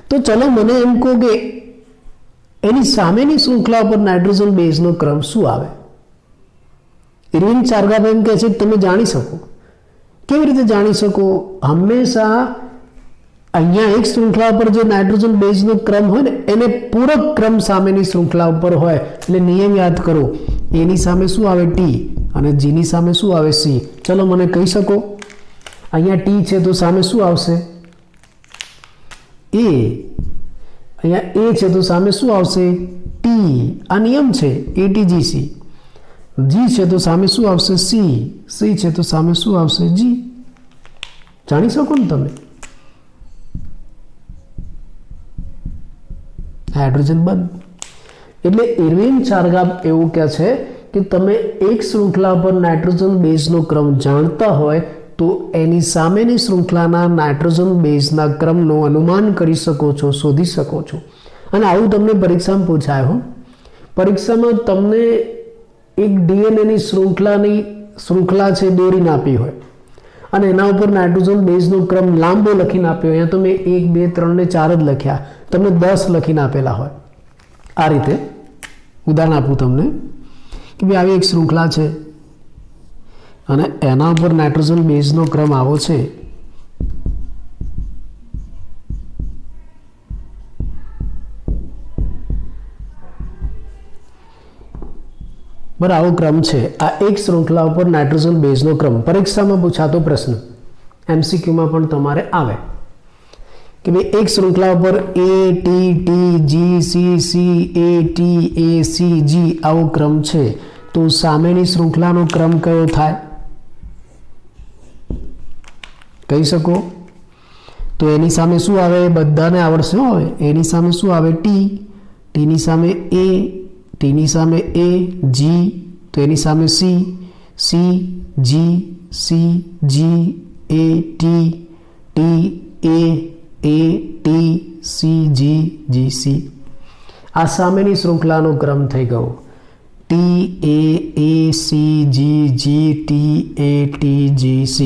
તો ચલો મને એમ કહો કે એની સામેની શૃંખલા પર નાઇટ્રોજન બેઝનો ક્રમ શું આવે? ઇરવિન ચારગાફે એમ કહે છે કે તમે જાણી શકો. કેવી રીતે જાણી શકો? હંમેશા અહીંયા એક શૃંખલા પર જે નાઇટ્રોજન બેઝનો ક્રમ હોય ને એને પૂરક ક્રમ સામેની શૃંખલા ઉપર હોય. એટલે નિયમ યાદ કરો, એની સામે શું આવે? ટી, અને જીની સામે શું આવે? સી. ચલો મને કહી શકો, અહીંયા ટી છે તો સામે શું આવશે? એ. અહીંયા એ છે તો સામે શું આવશે? ટી. આ નિયમ છે ATGC. જી છે તો સામે શું આવશે? સી. સી છે તો સામે શું આવશે? જી. જાણી શકો ને તમે? હાઇડ્રોજન બંધ. એટલે ઇરવિન ચારગાફ એવું કહે છે કે તમે એક શૃંખલા પર નાઇટ્રોજન બેઝનો ક્રમ જાણતા હોય તો એની સામેની શૃંખલાના નાઇટ્રોજન બેઝના ક્રમનું અનુમાન કરી શકો છો, શોધી શકો છો. અને આવું તમને પરીક્ષામાં પૂછાય હો. પરીક્ષામાં તમને એક ડીએનએની શૃંખલા છે દોરીને આપી હોય અને એના ઉપર નાઇટ્રોજન બેઝનો ક્રમ લાંબો લખીને આપ્યો. અહીંયા તો મેં 1 2 3 ને 4 જ લખ્યા, તમને 10 લખીને આપેલા હોય. આ રીતે ઉદાહરણ આપું તમને કે ભાઈ આવી એક શૃંખલા છે અને એના ઉપર નાઇટ્રોજન બેઝનો ક્રમ આવો છે. બરાબર, આવો ક્રમ છે. આ એક શૃંખલા ઉપર નાઇટ્રોજન બેઝનો ક્રમ પરીક્ષામાં પૂછાતો પ્રશ્ન, એમસીક્યુમાં પણ તમારે આવે કે ભાઈ એક શૃંખલા ઉપર ATTGCC ATACG આવો ક્રમ છે તો સામેની શૃંખલાનો ક્રમ કયો થાય? કહી શકો? તો એની સામે શું આવે? બધાને આવડશે હવે. એની સામે શું આવે? ટી. ટીની સામે A, ટીની સામે A, જી, તો એની સામે C, C, G, C, G, A, T, T, A, T, C, G, G, C. આ સામેની શૃંખલાનો ક્રમ થઈ ગયો. TAACGG TATGC.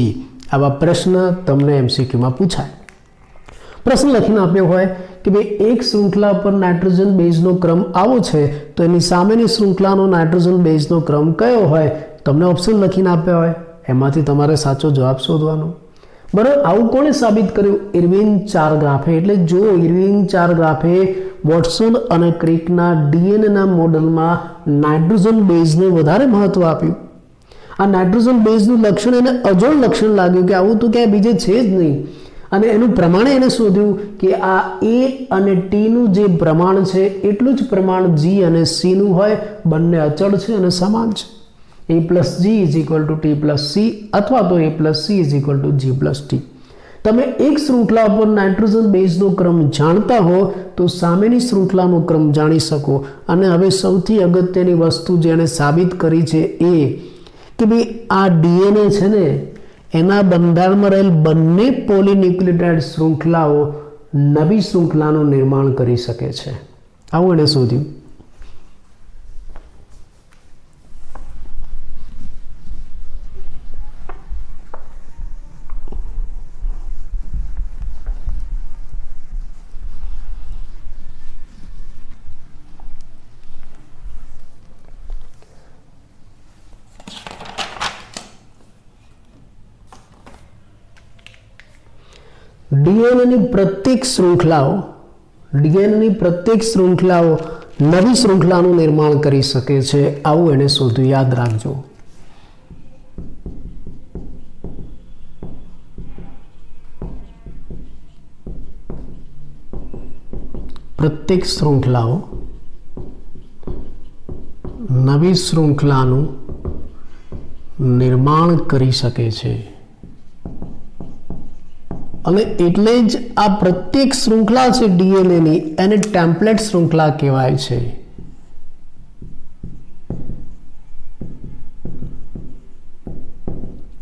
આવા પ્રશ્ન તમને એમસીક્યુમાં પૂછાય. પ્રશ્ન લખીને આપ્યો હોય કે ભાઈ એક શૃંખલા પર નાઇટ્રોજન બેઝનો ક્રમ આવો છે તો એની સામેની શૃંખલાનો નાઇટ્રોજન બેઝનો ક્રમ કયો હોય? તમને ઓપ્શન લખીને આપ્યા હોય, એમાંથી તમારે સાચો જવાબ શોધવાનો. બરાબર, આવું કોણે સાબિત કર્યું? ઇરવિન ચારગાફે. એટલે જો ઇરવિન ચારગાફે વોટસન અને ક્રિકના ડીએનએના મોડલમાં નાઇટ્રોજન બેઝને વધારે મહત્વ આપ્યું. આ નાઇટ્રોજન બેઝનું લક્ષણ એને અજોડ લક્ષણ લાગ્યું કે આવું તો ક્યાંય બીજે છે જ નહીં, અને એનું પ્રમાણે એને શોધ્યું કે આ એ અને ટીનું જે પ્રમાણ છે એટલું જ પ્રમાણ જી અને સીનું હોય, બંને અચળ છે અને સમાન છે. a plus G is equal to T plus C અથવા તો a plus C is equal to G plus T. તમે એક શૃંખલા પર નાઇટ્રોજન બેઝનો ક્રમ જાણતા હો તો સામેની શૃંખલાનો ક્રમ જાણી શકો. અને હવે સૌથી અગત્યની વસ્તુ જેણે સાબિત કરી છે એ કે ભાઈ આ ડીએનએ છે ને એના બંધારણમાં રહેલ બંને પોલીન્યુક્લિયોટાઇડ શૃંખલાઓ નવી શૃંખલાનું નિર્માણ કરી શકે છે. આવું એણે શોધ્યું. ડીએનએની પ્રત્યેક શૃંખલાઓ નવી શૃંખલાનું નિર્માણ કરી શકે છે. આવું એને શોધ્યું. યાદ રાખજો. પ્રત્યેક શૃંખલાઓ નવી શૃંખલાનું નિર્માણ કરી શકે છે. અને એટલે જ આ પ્રત્યેક શૃંખલા છે ડીએનએની એને ટેમ્પલેટ શૃંખલા કહેવાય છે.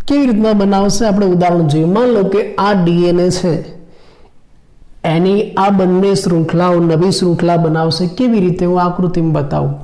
કેવી રીતના બનાવશે આપણે ઉદાહરણ જોઈએ. માન લો કે આ ડીએનએ છે, એની આ બંને શૃંખલાઓ નવી શૃંખલા બનાવશે. કેવી રીતે હું આકૃતિમાં બતાવું.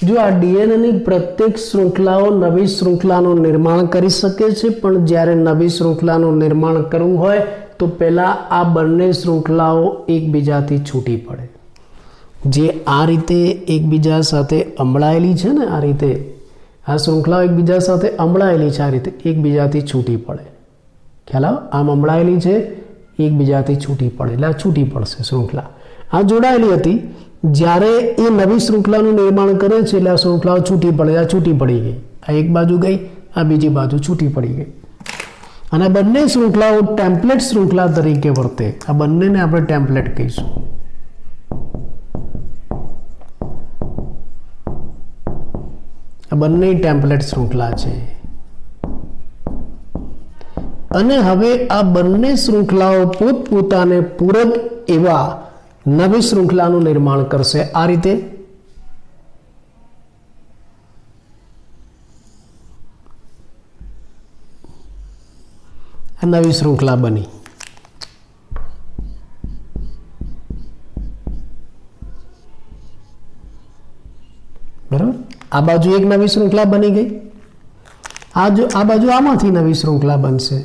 જો આ ડીએનએની પ્રત્યેક શૃંખલાઓ નવી શૃંખલાનું નિર્માણ કરી શકે છે, પણ જ્યારે નવી શૃંખલાનું નિર્માણ કરવું હોય તો પહેલાં આ બંને શૃંખલાઓ એકબીજાથી છૂટી પડે. જે આ રીતે એકબીજા સાથે અમળાયેલી છે ને, આ રીતે આ શૃંખલાઓ એકબીજા સાથે અમળાયેલી છે, આ રીતે એકબીજાથી છૂટી પડે. ખ્યાલ આવે? આમ અમળાયેલી છે, એકબીજાથી છૂટી પડે એટલે આ છૂટી પડશે શૃંખલા. આ જોડાયેલી હતી, જ્યારે એ નવી શૃંખલાનું નિર્માણ કરે છે એટલે આ શૃંખલાઓ છૂટી પડે. આ છૂટી પડી ગઈ, આ એક બાજુ ગઈ, આ બીજી બાજુ છૂટી પડી ગઈ. અને બંને શૃંખલાઓ ટેમ્પલેટ શૃંખલા તરીકે વર્તે. આ બંનેને આપણે ટેમ્પલેટ કહીશું. આ બંને ટેમ્પલેટ શૃંખલા છે. અને હવે આ બંને શૃંખલાઓ પોતપોતાને પૂરક એવા નવી શૃંખલાનું નિર્માણ કરશે. આ રીતે આ નવી શૃંખલા બની. બરાબર? આ બાજુ એક નવી શૃંખલા બની ગઈ, આ બાજુ આમાંથી નવી શૃંખલા બનશે.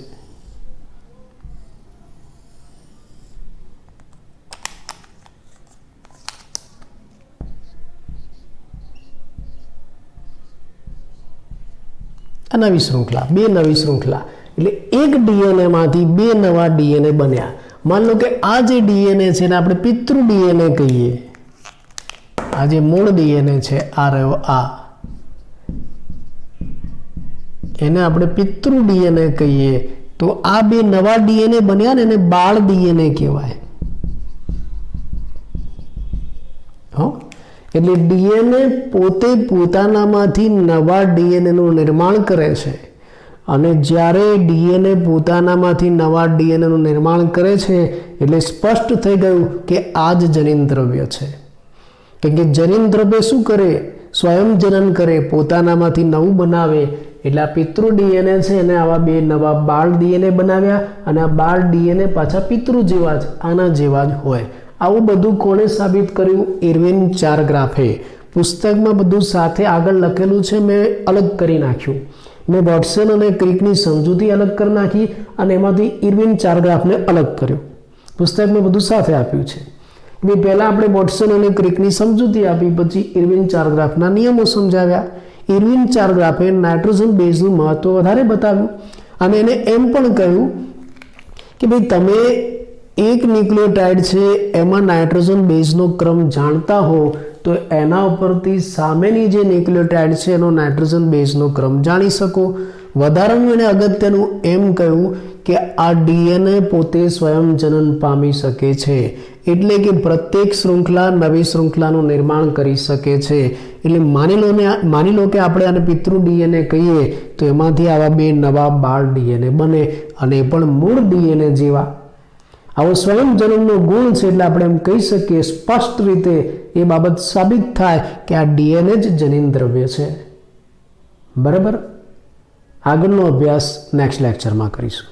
નવી શૃંખલા, બે નવી શૃંખલા, એટલે એક ડીએનએ માંથી બે નવા ડીએનએ બન્યા. માન લો કે આ જે ડીએનએ છે ને આપણે પિતૃ ડીએનએ કહીએ, આ જે મૂળ ડીએનએ છે આ રહ્યો આ, એને આપણે પિતૃ ડીએનએ કહીએ, તો આ બે નવા ડીએનએ બન્યા ને એને બાળ ડીએનએ કહેવાય. એટલે ડીએનએ પોતે પોતાનામાંથી નવા ડીએનએ નું નિર્માણ કરે છે, અને જ્યારે ડીએનએ પોતાનામાંથી નવા ડીએનએ નું નિર્માણ કરે છે એટલે સ્પષ્ટ થઈ ગયું કે આ જ જનીન દ્રવ્ય છે. કેમ કે જનીન દ્રવ્ય શું કરે? સ્વયં જનન કરે, પોતાનામાંથી નવું બનાવે. એટલે આ પિતૃ ડીએનએ છે એને આવા બે નવા બાળ ડીએનએ બનાવ્યા, અને આ બાળ ડીએનએ પાછા પિતૃ જેવા જ, આના જેવા જ હોય. આવું બધું કોણે સાબિત કર્યું? ઇરવિન ચારગ્રાફે. પુસ્તકમાં બધું સાથે આગળ લખેલું છે, મેં અલગ કરી નાખ્યું. મેં વોટસન અને ક્રિકની સમજૂતી અલગ કરી નાખી અને એમાંથી ઇરવિન ચારગ્રાફને અલગ કર્યો. પુસ્તકમાં બધું સાથે આપ્યું છે. પહેલાં આપણે વોટસન અને ક્રિકની સમજૂતી આપી, પછી ઇરવિન ચારગ્રાફના નિયમો સમજાવ્યા. ઇરવિન ચારગ્રાફે નાઇટ્રોજન બેઝનું મહત્વ વધારે બતાવ્યું, અને એને એમ પણ કહ્યું કે ભાઈ તમે એક ન્યુક્લિયોટાઇડ છે એમાં નાઇટ્રોજન બેઝનો ક્રમ જાણતા હો તો એના ઉપરથી સામેની જે ન્યુક્લિયોટાઇડ છે એનો નાઇટ્રોજન બેઝનો ક્રમ જાણી શકો. વધારાનું એને અગત્યનું એમ કહ્યું કે આ ડીએનએ પોતે સ્વયં જનન પામી શકે છે, એટલે કે પ્રત્યેક શૃંખલા નવી શૃંખલાનું નિર્માણ કરી શકે છે. એટલે માની લો કે આપણે આને પિતૃ ડીએનએ કહીએ તો એમાંથી આવા બે નવા બાળ ડીએનએ બને, અને એ પણ મૂળ ડીએનએ જેવા. આવો સ્વયં જનનનો ગુણ છે, એટલે આપણે એમ કહી શકીએ સ્પષ્ટ રીતે એ બાબત સાબિત થાય કે આ ડીએનએ જ જનીન દ્રવ્ય છે. બરાબર. આગળનો અભ્યાસ નેક્સ્ટ લેક્ચરમાં કરીશું.